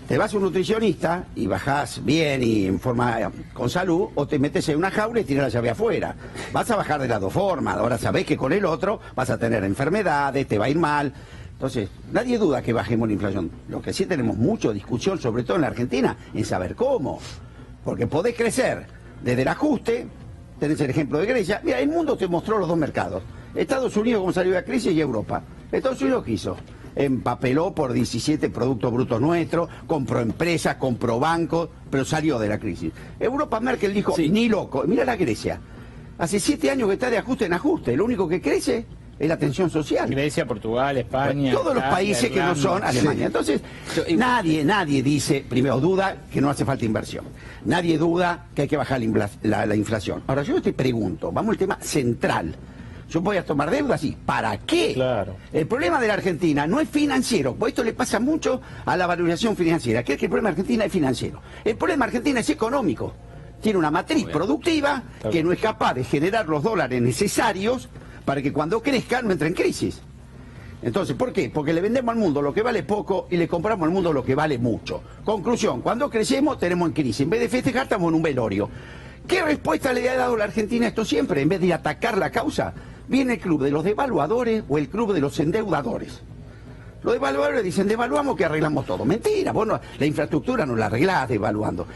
Speaker 10: Te vas a un nutricionista y bajás bien y en forma con salud, o te metes en una jaula y tiras la llave afuera. Vas a bajar de las dos formas. Ahora sabés que con el otro vas a tener enfermedades, te va a ir mal. Entonces, nadie duda que bajemos la inflación. Lo que sí tenemos mucha discusión, sobre todo en la Argentina, en saber cómo. Porque podés crecer desde el ajuste, tenés el ejemplo de Grecia. Mira, el mundo te mostró los dos mercados. Estados Unidos, cómo salió de la crisis, y Europa. Estados Unidos, ¿qué hizo? Empapeló por 17 productos brutos nuestros, compró empresas, compró bancos, pero salió de la crisis. Europa, Merkel dijo,
Speaker 8: Sí.
Speaker 10: ni loco. Mira la Grecia. Hace 7 años que está de ajuste en ajuste. Lo único que crece es la tensión social.
Speaker 1: Grecia, Portugal, España...
Speaker 10: Todos los
Speaker 1: Italia,
Speaker 10: países que no
Speaker 1: Irlanda.
Speaker 10: son Alemania. Entonces, nadie dice, primero, duda que no hace falta inversión. Nadie duda que hay que bajar la inflación. Ahora, yo te pregunto, vamos al tema central. Yo voy a tomar deuda, sí. ¿Para qué?
Speaker 7: Claro.
Speaker 10: El problema de la Argentina no es financiero, porque esto le pasa mucho a la valorización financiera. ¿Qué es que el problema de Argentina es financiero? El problema de Argentina es económico. Tiene una matriz productiva que no es capaz de generar los dólares necesarios para que cuando crezca no entre en crisis. Entonces, ¿por qué? Porque le vendemos al mundo lo que vale poco y le compramos al mundo lo que vale mucho. Conclusión, cuando crecemos tenemos en crisis. En vez de festejar estamos en un velorio. ¿Qué respuesta le ha dado la Argentina a esto siempre? En vez de atacar la causa, viene el club de los devaluadores o el club de los endeudadores. Los devaluadores dicen, devaluamos que arreglamos todo. Mentira, vos no, la infraestructura no la arreglás devaluando.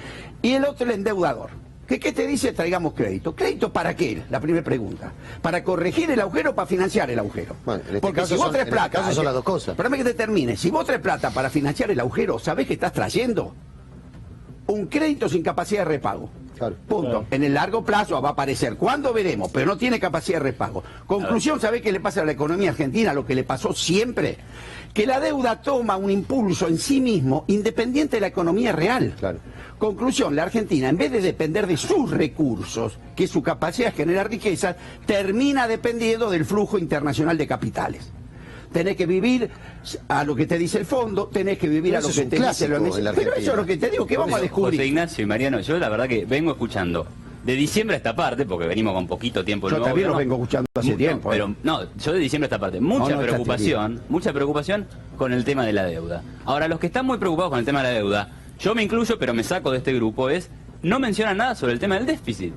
Speaker 10: Y el otro, el endeudador. ¿Qué te dice? Traigamos crédito. ¿Crédito para qué? La primera pregunta. ¿Para corregir el agujero o para financiar el agujero?
Speaker 2: Bueno, en este
Speaker 10: Porque
Speaker 2: caso
Speaker 10: si vos
Speaker 2: son-
Speaker 10: traes
Speaker 2: en este
Speaker 10: plata...
Speaker 2: caso son las dos cosas.
Speaker 10: Espérame que te termine. Si vos traes plata para financiar el agujero, ¿sabés qué estás trayendo? Un crédito sin capacidad de repago.
Speaker 2: Claro.
Speaker 10: Punto.
Speaker 7: Claro.
Speaker 10: En el largo plazo va a aparecer. ¿Cuándo veremos? Pero no tiene capacidad de repago. Conclusión, ¿sabés qué le pasa a la economía argentina? Lo que le pasó siempre. Que la deuda toma un impulso en sí mismo independiente de la economía real.
Speaker 2: Claro.
Speaker 10: Conclusión, la Argentina, en vez de depender de sus recursos, que es su capacidad de generar riquezas, termina dependiendo del flujo internacional de capitales. Tenés que vivir a lo que te dice el fondo, tenés que vivir
Speaker 2: Pero
Speaker 10: a lo
Speaker 2: eso
Speaker 10: que
Speaker 2: es
Speaker 10: te
Speaker 2: un
Speaker 10: dice lo
Speaker 2: clásico en la
Speaker 10: Pero eso
Speaker 2: Argentina.
Speaker 10: es lo que te digo, que vamos a descubrir.
Speaker 8: José Ignacio y Mariano, yo la verdad que vengo escuchando de diciembre a esta parte, porque venimos con poquito tiempo.
Speaker 10: Yo también lo vengo escuchando hace tiempo.
Speaker 8: Pero no, yo de diciembre a esta parte, mucha preocupación con el tema de la deuda. Ahora, los que están muy preocupados con el tema de la deuda, yo me incluyo, pero me saco de este grupo, no mencionan nada sobre el tema del déficit.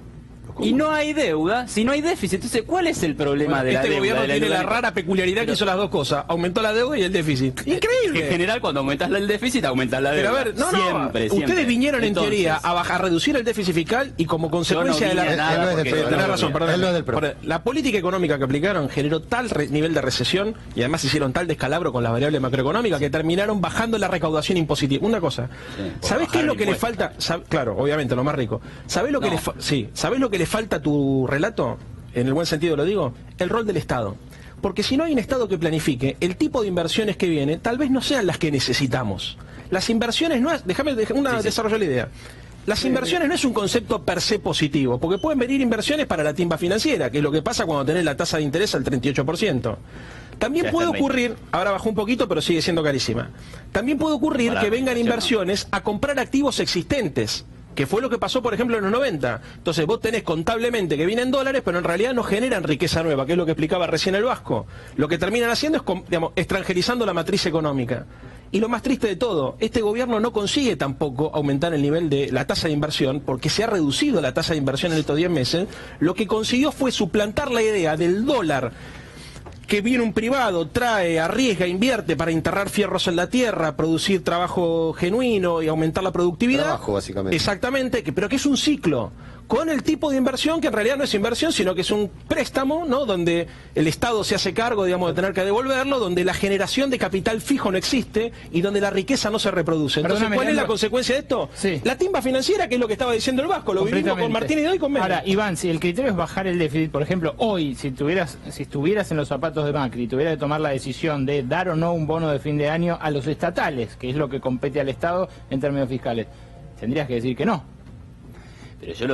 Speaker 8: Y no hay deuda si no hay déficit. Entonces, ¿cuál es el problema de la
Speaker 7: Este
Speaker 8: deuda?
Speaker 7: gobierno
Speaker 8: de la
Speaker 7: tiene
Speaker 8: deuda?
Speaker 7: la rara peculiaridad que hizo las dos cosas. Aumentó la deuda y el déficit. Increíble.
Speaker 8: En general, cuando aumentas el déficit, aumentas la deuda.
Speaker 7: Pero a ver,
Speaker 8: siempre.
Speaker 7: Ustedes vinieron
Speaker 8: Entonces,
Speaker 7: en teoría a reducir el déficit fiscal y como consecuencia
Speaker 8: Yo no
Speaker 7: de la...
Speaker 8: vine a nada
Speaker 2: Él no es del
Speaker 8: porque-
Speaker 2: PRO,
Speaker 7: Tenés razón, perdón.
Speaker 2: Él no es del PRO.
Speaker 7: La política económica que aplicaron generó tal nivel de recesión y además hicieron tal descalabro con las variables macroeconómicas que terminaron bajando la recaudación impositiva. Una cosa,
Speaker 8: por
Speaker 7: ¿sabés qué es
Speaker 8: bajar
Speaker 7: lo
Speaker 8: el
Speaker 7: que le
Speaker 8: impuesto.
Speaker 7: falta? Claro, obviamente, lo más rico. ¿Sabés lo que
Speaker 8: No.
Speaker 7: ¿sabés lo que le falta a tu relato? En el buen sentido lo digo, el rol del Estado. Porque si no hay un Estado que planifique, el tipo de inversiones que viene tal vez no sean las que necesitamos. Las inversiones no es... Déjame desarrollar la idea. Las inversiones no es un concepto per se positivo, porque pueden venir inversiones para la timba financiera, que es lo que pasa cuando tenés la tasa de interés al 38%. También puede ocurrir, ahora bajó un poquito, pero sigue siendo carísima. También puede ocurrir que vengan inversiones a comprar activos existentes, que fue lo que pasó, por ejemplo, en los 90. Entonces vos tenés contablemente que vienen dólares, pero en realidad no generan riqueza nueva, que es lo que explicaba recién el Vasco. Lo que terminan haciendo es, digamos, extranjerizando la matriz económica. Y lo más triste de todo, este gobierno no consigue tampoco aumentar el nivel de la tasa de inversión, porque se ha reducido la tasa de inversión en estos 10 meses. Lo que consiguió fue suplantar la idea del dólar, que viene un privado, trae, arriesga, invierte para enterrar fierros en la tierra, producir trabajo genuino y aumentar la productividad.
Speaker 2: Trabajo, básicamente.
Speaker 7: Exactamente, pero que es un ciclo, con el tipo de inversión que en realidad no es inversión, sino que es un préstamo, ¿no? Donde el Estado se hace cargo, digamos, de tener que devolverlo, donde la generación de capital fijo no existe y donde la riqueza no se reproduce. Entonces, ¿cuál es la consecuencia de esto?
Speaker 1: Sí.
Speaker 7: La timba financiera, que es lo que estaba diciendo el Vasco, lo vivimos con Martín y hoy con Menem.
Speaker 1: Ahora, Iván, si el criterio es bajar el déficit, por ejemplo, hoy, si estuvieras en los zapatos de Macri y tuvieras que tomar la decisión de dar o no un bono de fin de año a los estatales, que es lo que compete al Estado en términos fiscales, tendrías que decir que no.
Speaker 8: Pero yo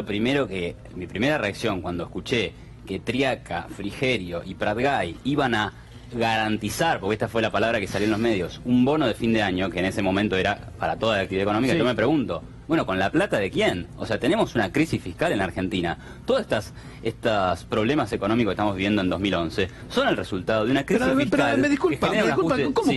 Speaker 8: mi primera reacción cuando escuché que Triaca, Frigerio y Pratgay iban a garantizar, porque esta fue la palabra que salió en los medios, un bono de fin de año, que en ese momento era para toda la actividad económica, yo me pregunto, bueno, ¿con la plata de quién? O sea, tenemos una crisis fiscal en Argentina. Todos estos problemas económicos que estamos viviendo en 2011 son el resultado de una crisis fiscal.
Speaker 9: Pero me disculpa, ¿cómo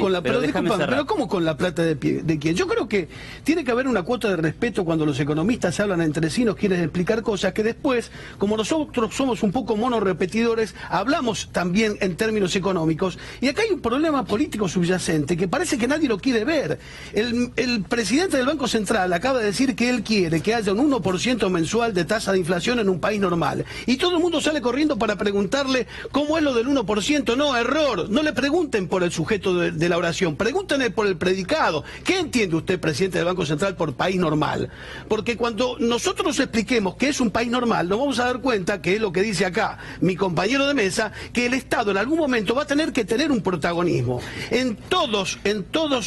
Speaker 9: con la plata de quién? Yo creo que tiene que haber una cuota de respeto cuando los economistas hablan entre sí, nos quieren explicar cosas que después, como nosotros somos un poco monorepetidores, hablamos también en términos económicos, y acá hay un problema político subyacente que parece que nadie lo quiere ver. El presidente del Banco Central acaba de decir que él quiere que haya un 1% mensual de tasa de inflación en un país normal. Y todo el mundo sale corriendo para preguntarle cómo es lo del 1%. No, error. No le pregunten por el sujeto de la oración, pregúntenle por el predicado. ¿Qué entiende usted, presidente del Banco Central, por país normal? Porque cuando nosotros expliquemos qué es un país normal, nos vamos a dar cuenta, que es lo que dice acá mi compañero de mesa, que el Estado en algún momento va a tener que tener un protagonismo. En todos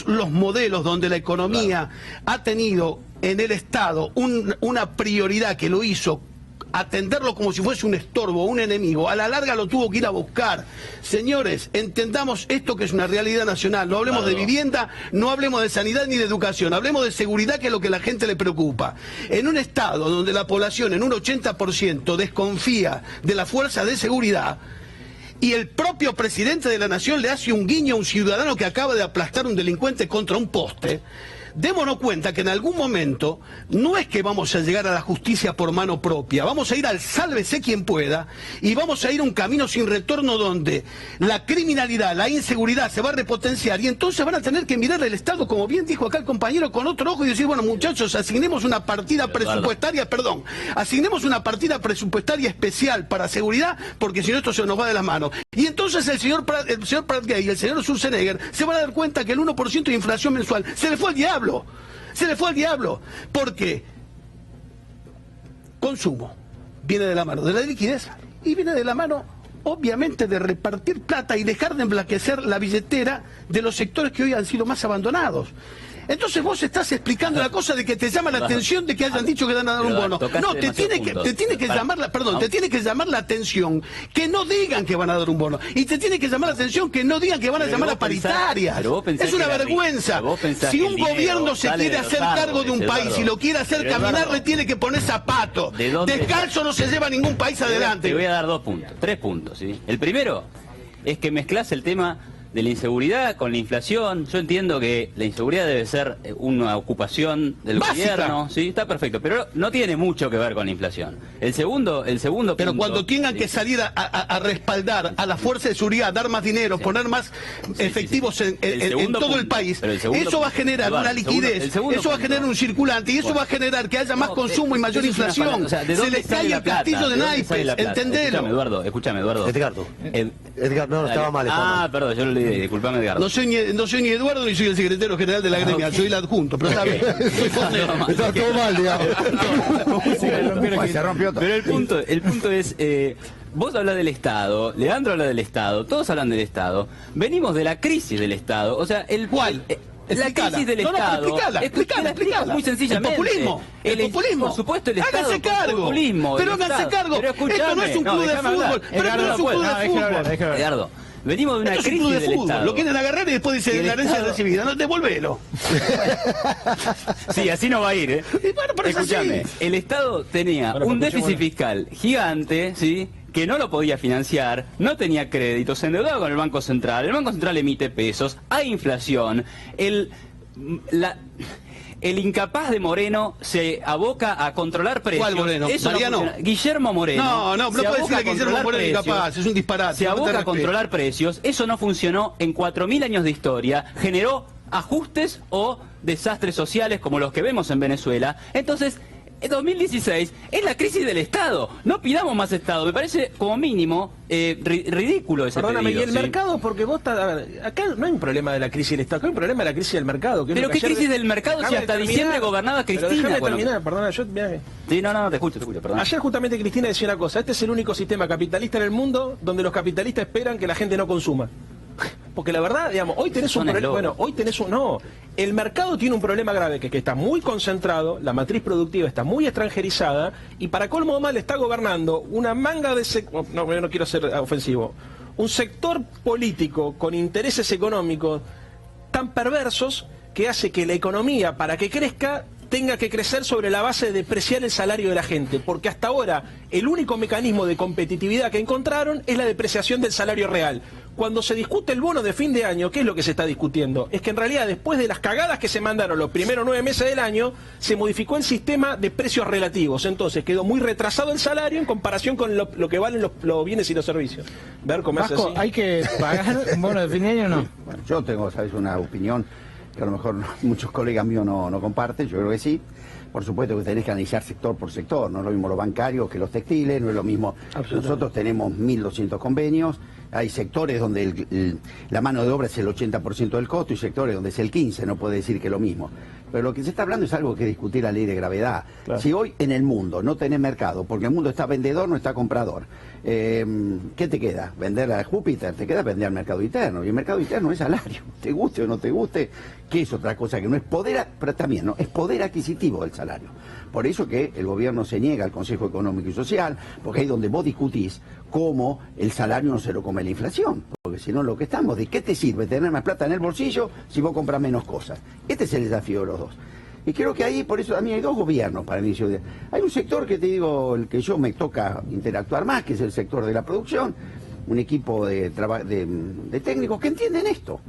Speaker 9: los modelos donde la economía ha tenido en el Estado una prioridad que lo hizo atenderlo como si fuese un estorbo, un enemigo, a la larga lo tuvo que ir a buscar. Señores, entendamos esto que es una realidad nacional, no hablemos de vivienda, no hablemos de sanidad ni de educación, hablemos de seguridad, que es lo que a la gente le preocupa. En un Estado donde la población en un 80% desconfía de la fuerza de seguridad, y el propio presidente de la Nación le hace un guiño a un ciudadano que acaba de aplastar a un delincuente contra un poste, démonos cuenta que en algún momento no es que vamos a llegar a la justicia por mano propia, vamos a ir al sálvese quien pueda y vamos a ir a un camino sin retorno donde la criminalidad, la inseguridad se va a repotenciar y entonces van a tener que mirar el Estado, como bien dijo acá el compañero, con otro ojo y decir, bueno, muchachos, asignemos una partida presupuestaria, asignemos una partida presupuestaria especial para seguridad, porque si no esto se nos va de las manos. Y entonces el señor Pratgay y el señor Schwarzenegger se van a dar cuenta que el 1% de inflación mensual se le fue al diablo. Se le fue al diablo, porque consumo viene de la mano de la liquidez y viene de la mano, obviamente, de repartir plata y dejar de emblanquecer la billetera de los sectores que hoy han sido más abandonados. Entonces vos estás explicando la cosa de que te llama la atención de que hayan dicho que van a dar un bono. No, te tiene que llamar la atención que no digan que van a dar un bono. Y te tiene que llamar la atención que no digan que van a llamar a paritarias. Es una vergüenza. Si un gobierno se quiere hacer cargo de un país y lo quiere hacer caminar, le tiene que poner zapatos. Descalzo no se lleva a ningún país adelante.
Speaker 8: Te voy a dar 3 puntos. ¿Sí? El primero es que mezclas el tema de la inseguridad con la inflación. Yo entiendo que la inseguridad debe ser una ocupación del gobierno, sí, está perfecto, pero no tiene mucho que ver con la inflación. El segundo
Speaker 9: pero
Speaker 8: punto,
Speaker 9: cuando tengan que salir a respaldar a la fuerza de seguridad, dar más dinero, poner más efectivos en todo el país, eso va a generar una liquidez, eso va a generar un circulante y eso va a generar que haya más consumo y mayor inflación. Se les cae el castillo de naipes, entendelo.
Speaker 8: Escúchame, Eduardo.
Speaker 2: Edgar, no, estaba mal.
Speaker 8: Perdón, yo le disculpame, Edgardo.
Speaker 9: No soy ni Eduardo ni soy el secretario general de la gremia, soy el adjunto, pero está bien.
Speaker 2: Está todo mal, digamos.
Speaker 8: Se rompió todo. Pero el punto es, vos hablas del Estado, Leandro habla del Estado, todos hablan del Estado. Venimos de la crisis del Estado. O sea,
Speaker 9: ¿Cuál?
Speaker 8: La crisis del Estado.
Speaker 9: Explícala.
Speaker 8: Muy sencillamente.
Speaker 9: El populismo.
Speaker 8: Por supuesto, el Estado.
Speaker 9: Háganse cargo.
Speaker 8: Populismo,
Speaker 9: pero háganse cargo.
Speaker 8: Pero
Speaker 9: esto no es un club de fútbol. Pero esto no es un club de fútbol.
Speaker 8: Edgardo, venimos de una
Speaker 9: Esto es un
Speaker 8: crisis
Speaker 9: club de
Speaker 8: del
Speaker 9: fútbol.
Speaker 8: Estado.
Speaker 9: Lo quieren agarrar y después dice la herencia recibida. No, devuélvelo.
Speaker 8: Sí, así no va a ir, ¿eh?
Speaker 9: Y bueno, pero es
Speaker 8: Escúchame,
Speaker 9: así.
Speaker 8: el Estado tenía un déficit fiscal gigante, ¿sí?, que no lo podía financiar, no tenía créditos, se endeudaba con el Banco Central emite pesos, hay inflación, el incapaz de Moreno se aboca a controlar precios.
Speaker 9: ¿Cuál Moreno? ¿Mariano?
Speaker 8: Guillermo Moreno.
Speaker 9: No puede decirle que Guillermo Moreno es incapaz, es un disparate.
Speaker 8: Se aboca a controlar precios, eso no funcionó en 4.000 años de historia, generó ajustes o desastres sociales como los que vemos en Venezuela. Entonces, en 2016 es la crisis del Estado. No pidamos más Estado. Me parece como mínimo ridículo ese
Speaker 7: Perdóname,
Speaker 8: pedido.
Speaker 7: y el mercado, porque vos estás... A ver, acá no hay un problema de la crisis del Estado, acá hay un problema de la crisis del mercado.
Speaker 8: Pero ¿qué crisis del mercado si hasta diciembre gobernaba Cristina?
Speaker 7: Pero déjame terminar, perdona, yo... Mirá.
Speaker 8: Sí, no, te escucho, perdón.
Speaker 7: Ayer justamente Cristina decía una cosa, este es el único sistema capitalista en el mundo donde los capitalistas esperan que la gente no consuma. Porque la verdad, digamos, hoy tenés un problema, bueno, hoy tenés un... No, el mercado tiene un problema grave, que está muy concentrado, la matriz productiva está muy extranjerizada, y para colmo de mal está gobernando una manga de... No quiero ser ofensivo. Un sector político con intereses económicos tan perversos que hace que la economía, para que crezca, tenga que crecer sobre la base de depreciar el salario de la gente, porque hasta ahora el único mecanismo de competitividad que encontraron es la depreciación del salario real. Cuando se discute el bono de fin de año, ¿qué es lo que se está discutiendo? Es que en realidad después de las cagadas que se mandaron los primeros 9 meses del año, se modificó el sistema de precios relativos, entonces quedó muy retrasado el salario en comparación con lo que valen los bienes y los servicios. Ver cómo
Speaker 1: Vasco,
Speaker 7: así.
Speaker 1: ¿hay que pagar un bono de fin de año o no?
Speaker 10: Bueno, yo tengo, ¿sabes?, una opinión que a lo mejor muchos colegas míos no comparten, yo creo que sí. Por supuesto que tenés que analizar sector por sector, no es lo mismo los bancarios que los textiles, no es lo mismo. Nosotros tenemos 1.200 convenios, hay sectores donde la mano de obra es el 80% del costo y sectores donde es el 15%, no puede decir que es lo mismo. Pero lo que se está hablando es algo que discutir la ley de gravedad. Claro. Si hoy en el mundo no tenés mercado, porque el mundo está vendedor, no está comprador, ¿qué te queda? ¿Vender a Júpiter? Te queda vender al mercado interno. Y el mercado interno es salario. Te guste o no te guste, que es otra cosa que no es poder, pero también no es poder adquisitivo del salario. Por eso que el gobierno se niega al Consejo Económico y Social, porque ahí es donde vos discutís cómo el salario no se lo come la inflación. Porque si no, lo que estamos, ¿de qué te sirve tener más plata en el bolsillo si vos compras menos cosas? Este es el desafío de los dos. Y creo que ahí, por eso a mí hay dos gobiernos para mí. Hay un sector que te digo, el que yo me toca interactuar más, que es el sector de la producción, un equipo de técnicos que entienden esto.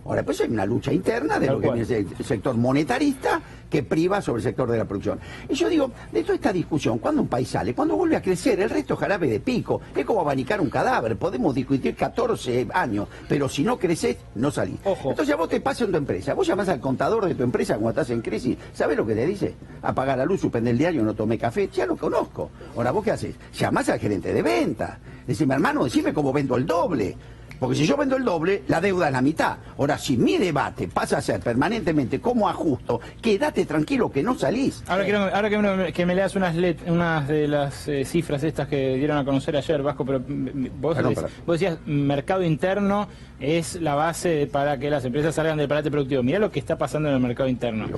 Speaker 10: Ahora, pues hay una lucha interna de lo que viene el sector monetarista que priva sobre el sector de la producción. Y yo digo, de toda esta discusión, cuando un país sale, cuando vuelve a crecer, el resto es jarabe de pico, es como abanicar un cadáver, podemos discutir 14 años, pero si no creces, no salís. Ojo. Entonces a vos te pasa en tu empresa, vos llamás al contador de tu empresa cuando estás en crisis, ¿sabés lo que te dice? Apagar la luz, suspender el diario, no tomé café, ya lo conozco. Ahora, ¿vos qué haces? Llamás al gerente de venta, decime, hermano, decime cómo vendo el doble. Porque si yo vendo el doble, la deuda es la mitad. Ahora, si mi debate pasa a ser permanentemente cómo ajusto, quédate tranquilo que no salís.
Speaker 1: Ahora quiero que me leas unas de las cifras estas que dieron a conocer ayer, Vasco, pero vos decías, mercado interno es la base para que las empresas salgan del parate productivo. Mirá lo que está pasando en el mercado interno.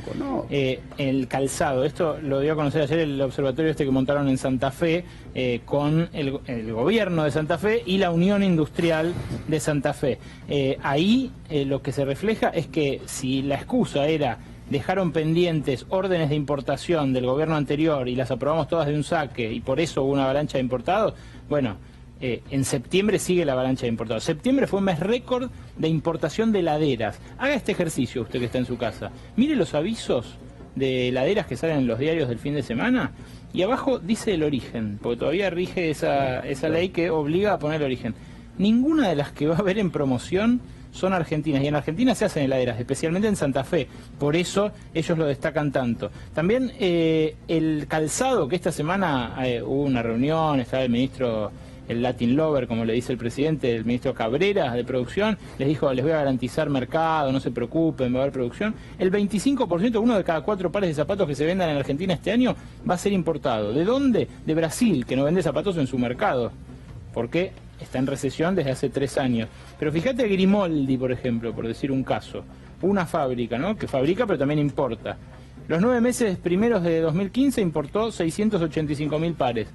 Speaker 1: El calzado, esto lo dio a conocer ayer el observatorio este que montaron en Santa Fe con el gobierno de Santa Fe y la Unión Industrial de Santa Fe. Ahí lo que se refleja es que si la excusa era dejaron pendientes órdenes de importación del gobierno anterior y las aprobamos todas de un saque y por eso hubo una avalancha de importados, bueno, en septiembre sigue la avalancha de importados. Septiembre fue un mes récord de importación de heladeras. Haga este ejercicio usted que está en su casa. Mire los avisos de heladeras que salen en los diarios del fin de semana y abajo dice el origen, porque todavía rige esa ley que obliga a poner el origen. Ninguna de las que va a haber en promoción son argentinas, y en Argentina se hacen heladeras, especialmente en Santa Fe, por eso ellos lo destacan tanto. También el calzado, que esta semana hubo una reunión, estaba el ministro, el Latin Lover, como le dice el presidente, el ministro Cabrera de producción, les dijo, les voy a garantizar mercado, no se preocupen, va a haber producción. El 25%, uno de cada 4 pares de zapatos que se vendan en Argentina este año, va a ser importado. ¿De dónde? De Brasil, que no vende zapatos en su mercado. porque está en recesión desde hace 3 años. Pero fíjate Grimaldi, por ejemplo, por decir un caso, una fábrica, ¿no?, que fabrica pero también importa. Los 9 meses primeros de 2015 importó 685.000 pares.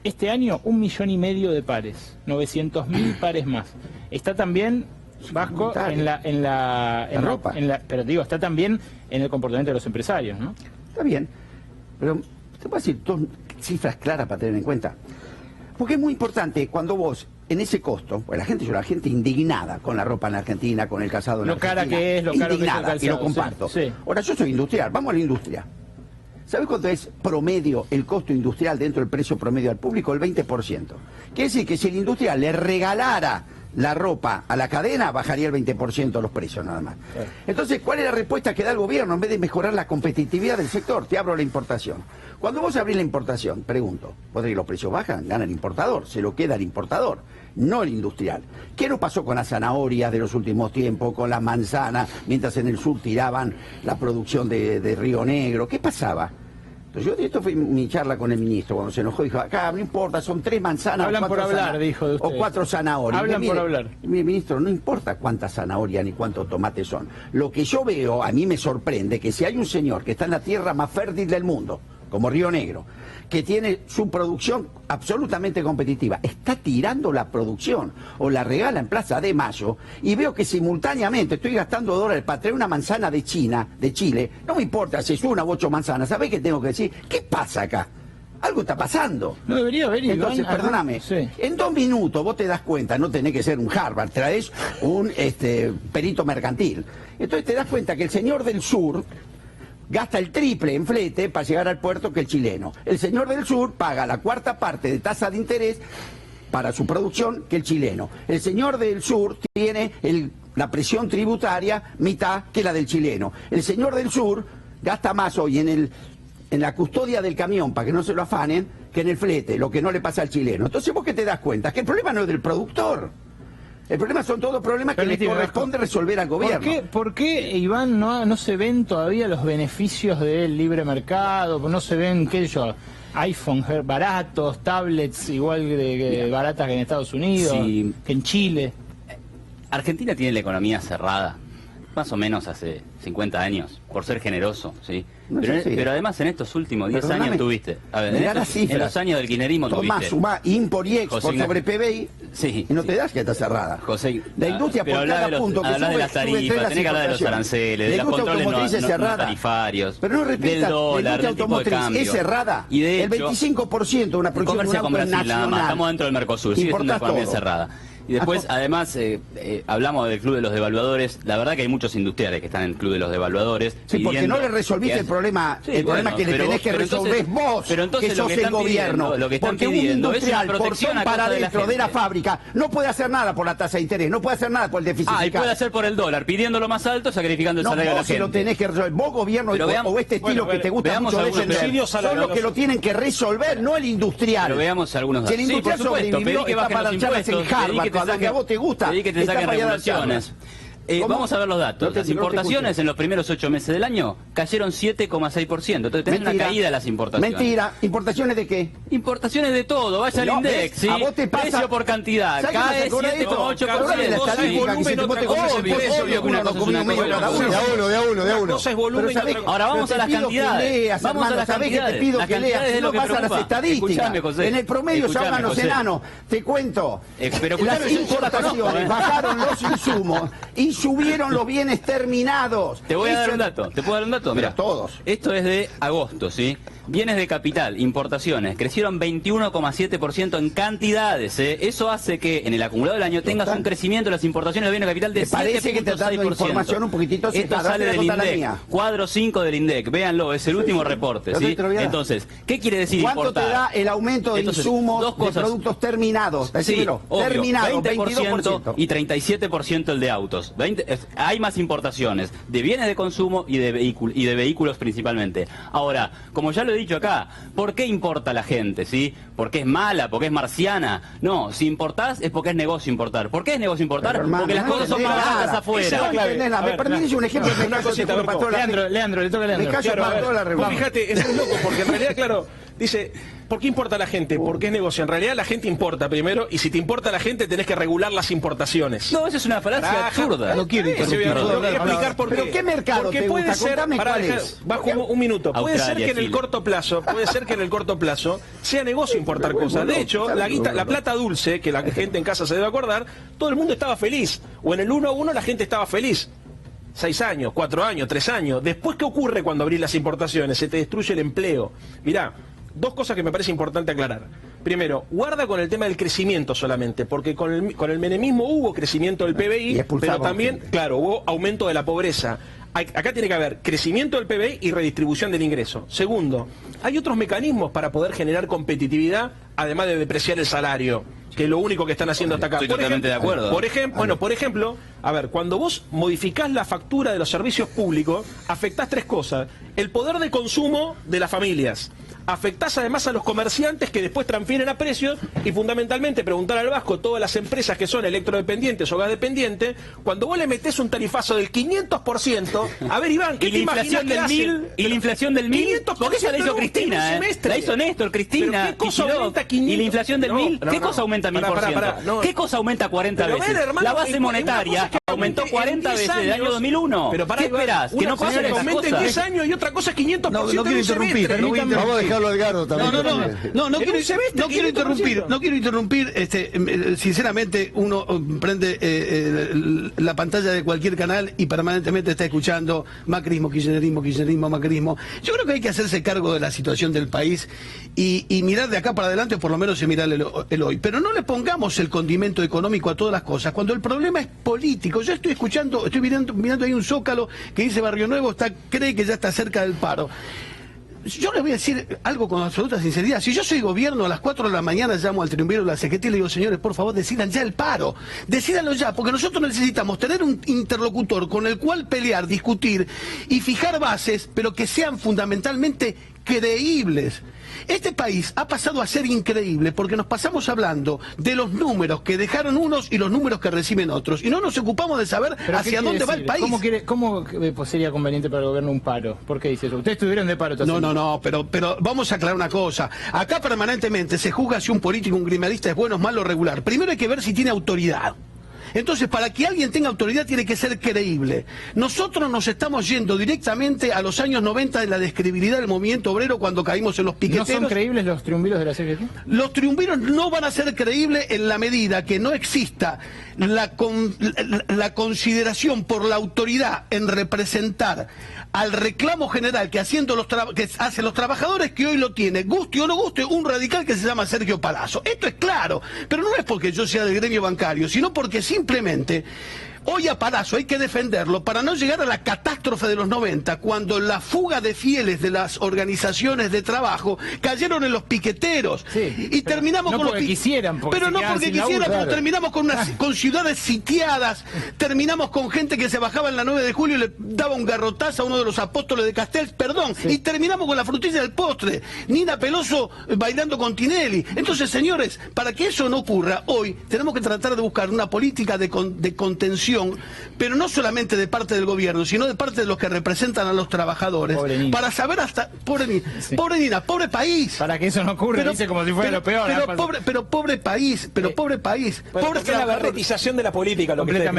Speaker 1: Este año 1,5 millones de pares, 900.000 pares más. Está también Vasco en la ropa. Pero digo, está también en el comportamiento de los empresarios, ¿no?
Speaker 10: Está bien, pero te voy a decir 2 cifras claras para tener en cuenta. Porque es muy importante cuando vos, en ese costo, pues la gente indignada con la ropa en Argentina, con el calzado en
Speaker 1: lo
Speaker 10: Argentina.
Speaker 1: Cara que es, lo caro que es el
Speaker 10: indignada,
Speaker 1: calzado,
Speaker 10: y lo comparto.
Speaker 1: Sí.
Speaker 10: Ahora, yo soy industrial, vamos a la industria. ¿Sabes cuánto es promedio el costo industrial dentro del precio promedio al público? El 20%. Quiere decir que si el industrial le regalara la ropa a la cadena, bajaría el 20% los precios nada más. Entonces, ¿cuál es la respuesta que da el gobierno en vez de mejorar la competitividad del sector? Te abro la importación. Cuando vos abrís la importación, pregunto, ¿vos decís que los precios bajan? Gana el importador, se lo queda el importador, no el industrial. ¿Qué nos pasó con las zanahorias de los últimos tiempos, con las manzanas, mientras en el sur tiraban la producción de Río Negro? ¿Qué pasaba? Entonces, esto fue mi charla con el ministro, cuando se enojó, dijo, acá no importa, son 3 manzanas
Speaker 1: Hablan por hablar, dijo de ustedes.
Speaker 10: o 4 zanahorias.
Speaker 1: Hablan por hablar.
Speaker 10: Mire, ministro, no importa cuántas zanahorias ni cuántos tomates son. Lo que yo veo, a mí me sorprende, que si hay un señor que está en la tierra más fértil del mundo, como Río Negro, que tiene su producción absolutamente competitiva, está tirando la producción o la regala en Plaza de Mayo, y veo que simultáneamente estoy gastando dólares para traer una manzana de China, de Chile, no me importa si es 1 u 8 manzanas, ¿sabés qué tengo que decir? ¿Qué pasa acá? Algo está pasando.
Speaker 1: No debería haber.
Speaker 10: Entonces, perdóname,
Speaker 1: sí.
Speaker 10: En 2 minutos vos te das cuenta, no tenés que ser un Harvard, traes un perito mercantil. Entonces te das cuenta que el señor del sur gasta el triple en flete para llegar al puerto que el chileno. El señor del sur paga la 1/4 parte de tasa de interés para su producción que el chileno. El señor del sur tiene la presión tributaria mitad que la del chileno. El señor del sur gasta más hoy en la custodia del camión para que no se lo afanen que en el flete, lo que no le pasa al chileno. Entonces vos que te das cuenta que el problema no es del productor. El problema son todos problemas que le corresponde resolver al gobierno.
Speaker 1: ¿Por qué Iván, no se ven todavía los beneficios del libre mercado? No se ven, qué sé yo, iPhone baratos, tablets igual de baratas que en Estados Unidos,
Speaker 8: sí,
Speaker 1: que en Chile.
Speaker 8: Argentina tiene la economía cerrada, más o menos hace 50 años, por ser generoso, ¿sí? Pero además en estos últimos 10 años tuviste, a ver, en los años del kirchnerismo tuviste.
Speaker 10: Sumá import y export sobre PBI,
Speaker 8: sí,
Speaker 10: y no te das que está cerrada.
Speaker 8: José,
Speaker 10: la industria por cada punto que sube,
Speaker 8: de las tarifas, tenés que hablar de los aranceles, de los controles no tarifarios,
Speaker 10: pero no respeta,
Speaker 8: del dólar, del tipo de cambio.
Speaker 10: Es cerrada.
Speaker 8: Y de hecho,
Speaker 10: el 25% de una producción
Speaker 8: comercia con Brasil nada más, estamos dentro del Mercosur, sigue siendo una economía cerrada. Y después, además, hablamos del Club de los Devaluadores. La verdad que hay muchos industriales que están en el Club de los Devaluadores.
Speaker 10: Sí, porque no le resolviste el problema, problema que le tenés que resolver vos, que sos el gobierno. Porque un industrial, por ser para dentro de la fábrica, no puede hacer nada por la tasa de interés, no puede hacer nada por el déficit fiscal.
Speaker 8: Y puede hacer por el dólar, pidiéndolo más alto, sacrificando el salario de la gente.
Speaker 10: No, vos lo tenés que resolver. Vos, gobierno, o este estilo que te gusta mucho defender, son los que lo tienen que resolver, no el industrial.
Speaker 8: Pero veamos algunos datos.
Speaker 10: Si el industrial sobrevivió, está para dar charlas en Harvard, cuando a vos te gusta.
Speaker 8: Pedí que te saquen regulaciones. Vamos a ver los datos. Las importaciones en los primeros 8 meses del año cayeron 7,6%. Entonces tenés una caída de las importaciones.
Speaker 10: Mentira. ¿Importaciones de qué?
Speaker 8: Importaciones de todo. Vaya al INDEX, ¿sí?
Speaker 10: A vos te pasa...
Speaker 8: Precio por cantidad. Cae 7,8%.
Speaker 9: De a uno.
Speaker 8: Ahora vamos a las cantidades.
Speaker 10: Vamos a las cantidades. Te pido que leas. No vas a las estadísticas. En el promedio se ahogan los enanos. Te cuento. Las importaciones bajaron los insumos y subieron los bienes terminados.
Speaker 8: Te voy a dar un dato. ¿Te puedo dar un dato?
Speaker 10: Mira, todos.
Speaker 8: Esto es de agosto, ¿sí? Bienes de capital, importaciones, crecieron 21,7% en cantidades, ¿eh? Eso hace que en el acumulado del año tengas un crecimiento de las importaciones de bienes de capital de 7,6%.
Speaker 10: Parece que te está dando información un poquitito.
Speaker 8: Esto sale del INDEC, cuadro 5 del INDEC, véanlo, es el último reporte, ¿sí? Entonces, ¿qué quiere decir
Speaker 10: ¿cuánto
Speaker 8: importar?
Speaker 10: te da el aumento de insumos de productos terminados?
Speaker 8: Decímelo, terminados,
Speaker 10: 20%
Speaker 8: y 37% el de autos. Hay más importaciones de bienes de consumo y de vehículos principalmente. Ahora, como ya lo he dicho acá, ¿por qué importa la gente? ¿Sí? ¿Porque es mala? ¿Porque es marciana? No, si importás es porque es negocio importar. ¿por qué es negocio importar?
Speaker 10: Pero, hermano,
Speaker 8: porque las cosas son más baratas afuera.
Speaker 10: Me permitís un ejemplo de una cosita.
Speaker 1: Leandro, le toca a Leandro.
Speaker 9: Fíjate, es muy loco, porque en realidad, claro, dice,
Speaker 7: ¿por qué importa la gente? Porque es negocio. En realidad la gente importa primero, y si te importa la gente tenés que regular las importaciones.
Speaker 8: No, eso es una falacia absurda.
Speaker 9: No quiero interrumpir.
Speaker 7: Voy a explicar por qué.
Speaker 10: ¿Pero qué mercado
Speaker 7: Porque
Speaker 10: te
Speaker 7: puede
Speaker 10: gusta?
Speaker 7: ser,
Speaker 10: Contame cuál es.
Speaker 7: bajo un minuto, puede ser
Speaker 8: Australia,
Speaker 7: que en el
Speaker 8: Chile.
Speaker 7: corto plazo, sea negocio importar cosas. De hecho, la plata dulce, que la gente en casa se debe acordar, todo el mundo estaba feliz. O en el 1 a 1 la gente estaba feliz. 6 años, 4 años, 3 años. Después, ¿qué ocurre cuando abrís las importaciones? Se te destruye el empleo. Mirá, dos cosas que me parece importante aclarar. Primero, guarda con el tema del crecimiento solamente, porque con el menemismo hubo crecimiento del PBI, pero también, claro, hubo aumento de la pobreza. Acá tiene que haber crecimiento del PBI y redistribución del ingreso. Segundo, hay otros mecanismos para poder generar competitividad, además de depreciar el salario, que es lo único que están haciendo hasta acá.
Speaker 8: Estoy totalmente de acuerdo.
Speaker 7: Por ejemplo, a ver, cuando vos modificás la factura de los servicios públicos, afectás tres cosas. El poder de consumo de las familias. Afectás además a los comerciantes que después transfieren a precios, y fundamentalmente, preguntar al Vasco, todas las empresas que son electrodependientes o gas dependientes, cuando vos le metés un tarifazo del 500%, a ver, Iván, ¿qué
Speaker 8: Y
Speaker 7: te
Speaker 8: la
Speaker 7: imaginas
Speaker 8: inflación
Speaker 7: que
Speaker 8: del
Speaker 7: hacen?
Speaker 8: 1000, y la inflación del 1000, porque esa la hizo Cristina,
Speaker 7: en un semestre.
Speaker 8: la hizo Néstor, Cristina,
Speaker 7: ¿Pero qué cosa
Speaker 8: Kicillof,
Speaker 7: aumenta 500?
Speaker 8: y la inflación del
Speaker 7: No,
Speaker 8: 1000,
Speaker 7: no,
Speaker 8: ¿qué
Speaker 7: no.
Speaker 8: cosa aumenta 1000%?
Speaker 7: No.
Speaker 8: ¿Qué cosa aumenta 40
Speaker 7: Pero,
Speaker 8: veces?
Speaker 7: ver, hermano,
Speaker 8: La base
Speaker 7: una
Speaker 8: monetaria
Speaker 7: cosa es que
Speaker 8: aumentó
Speaker 7: aumente en
Speaker 8: 40
Speaker 7: 10
Speaker 8: veces desde el año
Speaker 7: años.
Speaker 8: 2001.
Speaker 7: Pero pará,
Speaker 8: ¿Qué
Speaker 7: Iván,
Speaker 8: esperás? Que
Speaker 7: una
Speaker 8: no
Speaker 7: cosa
Speaker 8: pasen
Speaker 7: es que
Speaker 8: esas
Speaker 7: aumente en
Speaker 8: cosas.
Speaker 7: 10 años y otra cosa es 500%
Speaker 9: No
Speaker 7: en
Speaker 9: quiero
Speaker 7: un semestre.
Speaker 9: interrumpir.
Speaker 2: Vamos a dejarlo a Edgardo también.
Speaker 9: No quiero interrumpir. No quiero interrumpir. Sinceramente, uno prende la pantalla de cualquier canal y permanentemente está escuchando macrismo, kirchnerismo, macrismo. Yo creo que hay que hacerse cargo de la situación del país y mirar de acá para adelante, o por lo menos mirar el hoy. Pero no le pongamos el condimento económico a todas las cosas, cuando el problema es político. Yo estoy mirando ahí un Zócalo que dice Barrio Nuevo cree que ya está cerca del paro. Yo les voy a decir algo con absoluta sinceridad. Si yo soy gobierno, a las 4 de la mañana llamo al triunviro de la CGT y le digo, señores, por favor, decidan ya el paro. Decídanlo ya, porque nosotros necesitamos tener un interlocutor con el cual pelear, discutir y fijar bases, pero que sean fundamentalmente creíbles. Este país ha pasado a ser increíble porque nos pasamos hablando de los números que dejaron unos y los números que reciben otros, y no nos ocupamos de saber hacia dónde va el país.
Speaker 1: ¿Cómo sería conveniente para el gobierno un paro? ¿Por qué dice eso? Ustedes estuvieron de paro.
Speaker 9: No, pero vamos a aclarar una cosa. Acá permanentemente se juzga si un político, un criminalista es bueno, malo o regular. Primero hay que ver si tiene autoridad. Entonces, para que alguien tenga autoridad tiene que ser creíble. Nosotros nos estamos yendo directamente a los años 90 de la descreíbilidad del movimiento obrero cuando caímos en los piqueteros.
Speaker 1: ¿No son creíbles los triunviros de la CGT?
Speaker 9: Los triunviros no van a ser creíbles en la medida que no exista la consideración por la autoridad en representar al reclamo general que hacen los trabajadores, que hoy lo tiene, guste o no guste, un radical que se llama Sergio Palazzo. Esto es claro, pero no es porque yo sea del gremio bancario, sino porque simplemente hoy a Palazzo hay que defenderlo para no llegar a la catástrofe de los 90, cuando la fuga de fieles de las organizaciones de trabajo cayeron en los piqueteros.
Speaker 1: Sí,
Speaker 9: y terminamos con los pero terminamos con ciudades sitiadas, terminamos con gente que se bajaba en la 9 de julio y le daba un garrotazo a uno de los apóstoles de Castells, y terminamos con la frutilla del postre, Nina Peloso bailando con Tinelli. Entonces, señores, para que eso no ocurra, hoy tenemos que tratar de buscar una política de contención, pero no solamente de parte del gobierno, sino de parte de los que representan a los trabajadores, para saber hasta... Pobre Nina, pobre país.
Speaker 1: Para que eso no ocurra, dice como si fuera lo peor.
Speaker 9: Pobre país.
Speaker 7: Es la berretización de la política, lo que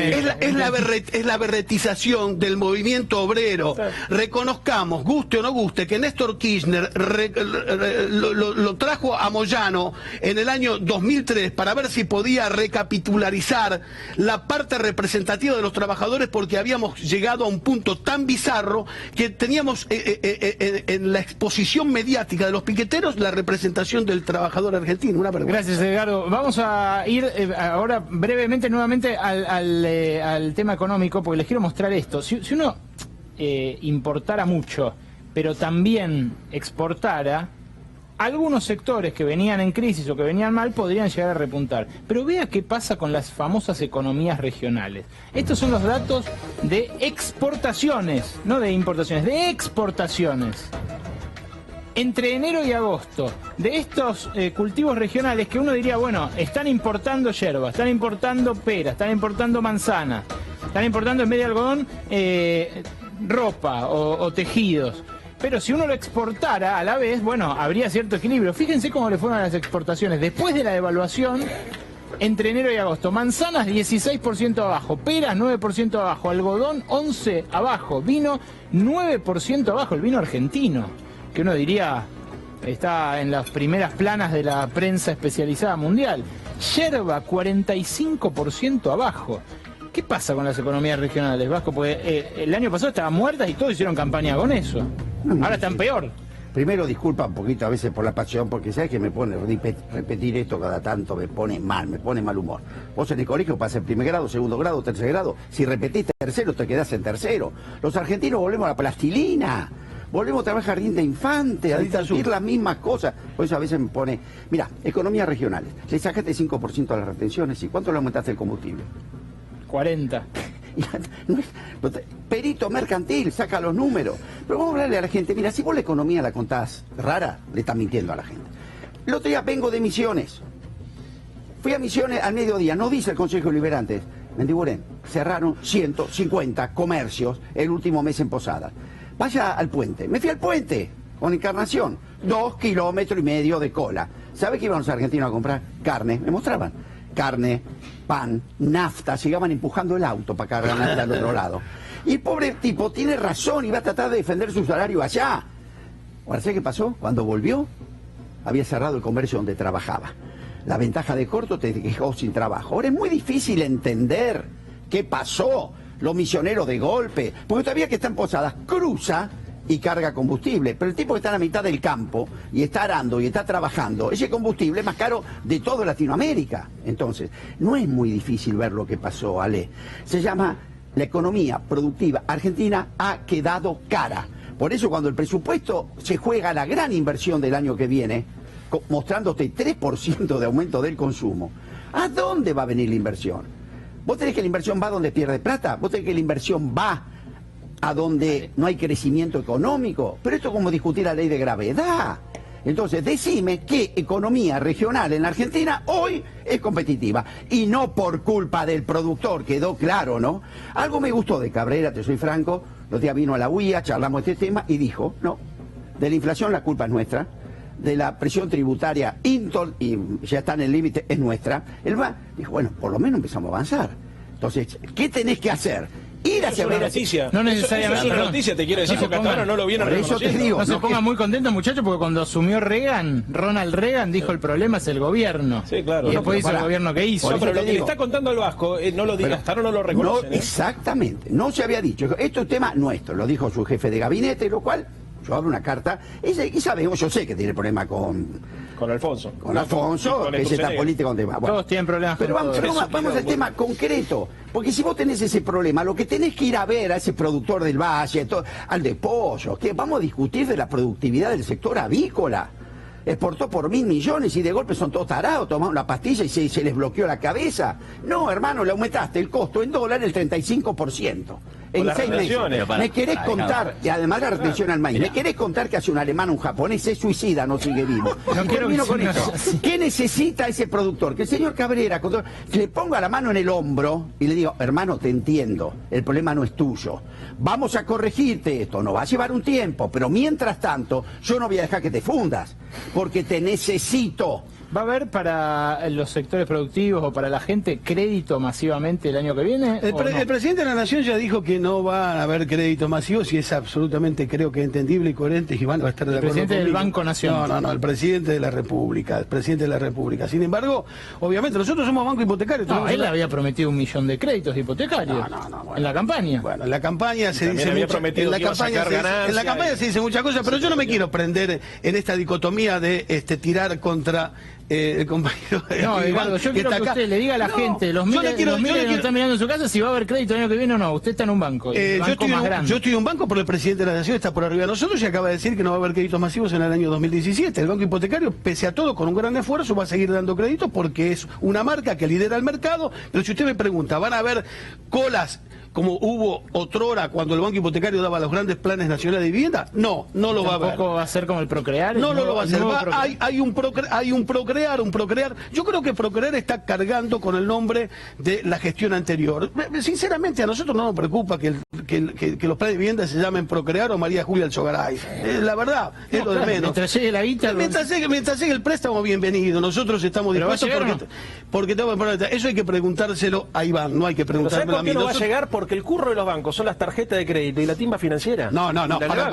Speaker 9: es la berretización del movimiento obrero. Reconozcamos, guste o no guste, que Néstor Kirchner lo trajo a Moyano en el año 2003 para ver si podía recapitularizar la parte representativa de los trabajadores, porque habíamos llegado a un punto tan bizarro que teníamos en la exposición mediática de los piqueteros la representación del trabajador argentino. Una vergüenza.
Speaker 1: Gracias, Edgardo. Vamos a ir ahora brevemente nuevamente al tema económico, porque les quiero mostrar esto. Si uno importara mucho, pero también exportara, algunos sectores que venían en crisis o que venían mal podrían llegar a repuntar. Pero vea qué pasa con las famosas economías regionales. Estos son los datos de exportaciones, no de importaciones, de exportaciones. Entre enero y agosto, de estos cultivos regionales que uno diría, bueno, están importando yerba, están importando pera, están importando manzana, están importando en vez de algodón ropa o tejidos. Pero si uno lo exportara a la vez, bueno, habría cierto equilibrio. Fíjense cómo le fueron las exportaciones después de la devaluación entre enero y agosto. Manzanas 16% abajo, peras 9% abajo, algodón 11% abajo, vino 9% abajo, el vino argentino, que uno diría está en las primeras planas de la prensa especializada mundial. Yerba 45% abajo. ¿Qué pasa con las economías regionales, Vasco? Porque el año pasado estaban muertas y todos hicieron campaña con eso. Ahora están peor.
Speaker 10: Primero, disculpa un poquito a veces por la pasión, porque sabes que me pone repetir esto cada tanto, me pone mal humor. Vos en el colegio pasás primer grado, segundo grado, tercer grado. Si repetís tercero, te quedás en tercero. Los argentinos volvemos a la plastilina. Volvemos a trabajar jardín de infantes, a discutir las mismas cosas. Por eso a veces me pone... Mira, economías regionales. Le sacaste 5% a las retenciones. ¿Y cuánto le aumentaste el combustible?
Speaker 1: 40.
Speaker 10: Perito mercantil, saca los números. Pero vamos a hablarle a la gente. Mira, si vos la economía la contás rara, le estás mintiendo a la gente. El otro día vengo de Misiones. Fui a Misiones al mediodía. No dice el Consejo Liberante. Mendiguren, cerraron 150 comercios el último mes en Posadas. Vaya al puente. Me fui al puente con Encarnación. 2,5 kilómetros de cola. ¿Sabe qué iban los argentinos a comprar? Carne. Me mostraban. Carne, pan, nafta, llegaban empujando el auto para cargar nafta al otro lado. Y el pobre tipo tiene razón y va a tratar de defender su salario allá. Ahora, ¿sabes qué pasó? Cuando volvió, había cerrado el comercio donde trabajaba. La ventaja de corto te dejó sin trabajo. Ahora es muy difícil entender qué pasó. Los misioneros de golpe, porque todavía que está en Posadas, cruza y carga combustible, pero el tipo que está en la mitad del campo y está arando y está trabajando, ese combustible es más caro de toda Latinoamérica. Entonces, no es muy difícil ver lo que pasó, Ale. Se llama la economía productiva argentina ha quedado cara. Por eso cuando el presupuesto se juega la gran inversión del año que viene, mostrándote 3% de aumento del consumo, ¿a dónde va a venir la inversión? ¿Vos tenés que la inversión va donde pierde plata? ¿Vos tenés que la inversión va a donde no hay crecimiento económico? Pero esto es como discutir la ley de gravedad. Entonces, decime qué economía regional en la Argentina hoy es competitiva. Y no por culpa del productor, quedó claro, ¿no? Algo me gustó de Cabrera, te soy franco. Los días vino a la UIA, charlamos este tema y dijo, no, de la inflación la culpa es nuestra. De la presión tributaria, y ya está en el límite, es nuestra. Él va, dijo, bueno, por lo menos empezamos a avanzar. Entonces, ¿qué tenés que hacer? Ir hacia
Speaker 7: una noticia.
Speaker 1: No necesariamente.
Speaker 7: Eso es una noticia, te quiero decir, porque hasta ahora no lo vieron reconociendo.
Speaker 10: Eso te digo,
Speaker 1: no se ponga muy contento, muchachos, porque cuando asumió Reagan, Ronald Reagan dijo el problema es el gobierno.
Speaker 7: Sí, claro.
Speaker 1: Y no puede decir el gobierno que hizo.
Speaker 7: No, pero lo que le está contando al Vasco, no lo diga, hasta ahora no lo reconocen.
Speaker 10: No, exactamente, no se había dicho. Esto es un tema nuestro, lo dijo su jefe de gabinete, lo cual... Yo abro una carta y sabemos, yo sé que tiene problema con
Speaker 7: Alfonso.
Speaker 10: Con Alfonso, que es esta política donde va.
Speaker 1: Bueno, todos tienen problemas
Speaker 10: pero
Speaker 1: con
Speaker 10: vamos al tema concreto. Porque si vos tenés ese problema, lo que tenés que ir a ver a ese productor del valle, al de pollo, que vamos a discutir de la productividad del sector avícola. Exportó por 1.000 millones y de golpe son todos tarados, tomaron una pastilla y se les bloqueó la cabeza. No, hermano, le aumentaste el costo en dólar el 35%. En 6 meses. Me querés contar, y además la retención al maíz, me querés contar que hace un alemán o un japonés se suicida, no sigue vivo.
Speaker 1: No
Speaker 10: termino con esto. ¿Qué necesita ese productor? Que el señor Cabrera le ponga la mano en el hombro y le diga, hermano, te entiendo, el problema no es tuyo. Vamos a corregirte esto, nos va a llevar un tiempo, pero mientras tanto, yo no voy a dejar que te fundas, porque te necesito.
Speaker 1: ¿Va a haber para los sectores productivos o para la gente crédito masivamente el año que viene?
Speaker 9: El presidente de la Nación ya dijo que no va a haber crédito masivo, y es absolutamente, creo que entendible y coherente, y van a estar de acuerdo conmigo.
Speaker 1: El presidente del Banco Nacional.
Speaker 9: No, el presidente de la República, el presidente de la República. Sin embargo, obviamente, nosotros somos banco hipotecario.
Speaker 1: No, él había prometido 1 millón de créditos hipotecarios.
Speaker 9: Bueno,
Speaker 1: en la campaña.
Speaker 9: Bueno, en la campaña se dice
Speaker 7: había prometido que iba a sacar ganancias.
Speaker 9: En la campaña se dice muchas cosas, pero yo no me quiero prender en esta dicotomía de tirar contra el compañero.
Speaker 1: No, Eduardo, yo quiero que usted le diga a la gente, los miles que están mirando en su casa, si va a haber crédito el año que viene o no. Usted está en un banco.
Speaker 9: Yo estoy en un banco, pero el presidente de la Nación está por arriba de nosotros y acaba de decir que no va a haber créditos masivos en el año 2017. El banco hipotecario, pese a todo, con un gran esfuerzo, va a seguir dando créditos porque es una marca que lidera el mercado. Pero si usted me pregunta, ¿van a haber colas como hubo otrora cuando el Banco Hipotecario daba los grandes planes nacionales de vivienda? No, no lo va a haber.
Speaker 1: ¿Tampoco va a ser como el Procrear?
Speaker 9: No, no lo va a hacer. Hay un Procrear. Yo creo que Procrear está cargando con el nombre de la gestión anterior. Sinceramente, a nosotros no nos preocupa que los planes de vivienda se llamen Procrear o María Julia Alzogaray. La verdad, es lo de menos.
Speaker 1: Mientras llegue la guita...
Speaker 9: Mientras llegue el préstamo, bienvenido. Nosotros estamos dispuestos porque eso hay que preguntárselo a Iván, no hay que preguntármelo a mí.
Speaker 7: ¿Por qué no va a llegar? Porque el curro de los bancos son las tarjetas de crédito y la timba financiera.
Speaker 9: No,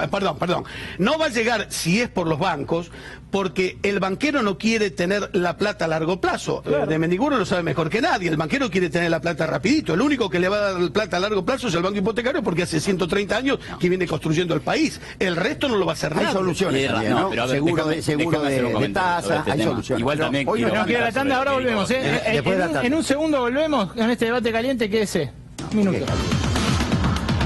Speaker 9: perdón. No va a llegar si es por los bancos, porque el banquero no quiere tener la plata a largo plazo. Claro. De Mendiguren lo sabe mejor que nadie. El banquero quiere tener la plata rapidito. El único que le va a dar plata a largo plazo es el Banco Hipotecario, porque hace 130 años que viene construyendo el país. El resto no lo va a hacer nadie.
Speaker 10: Hay soluciones también, ¿no? Seguro de tasa, hay soluciones.
Speaker 8: Igual también
Speaker 1: hoy nos queda la tanda, ahora volvemos. En un segundo volvemos con este debate caliente, quédese. Un minuto.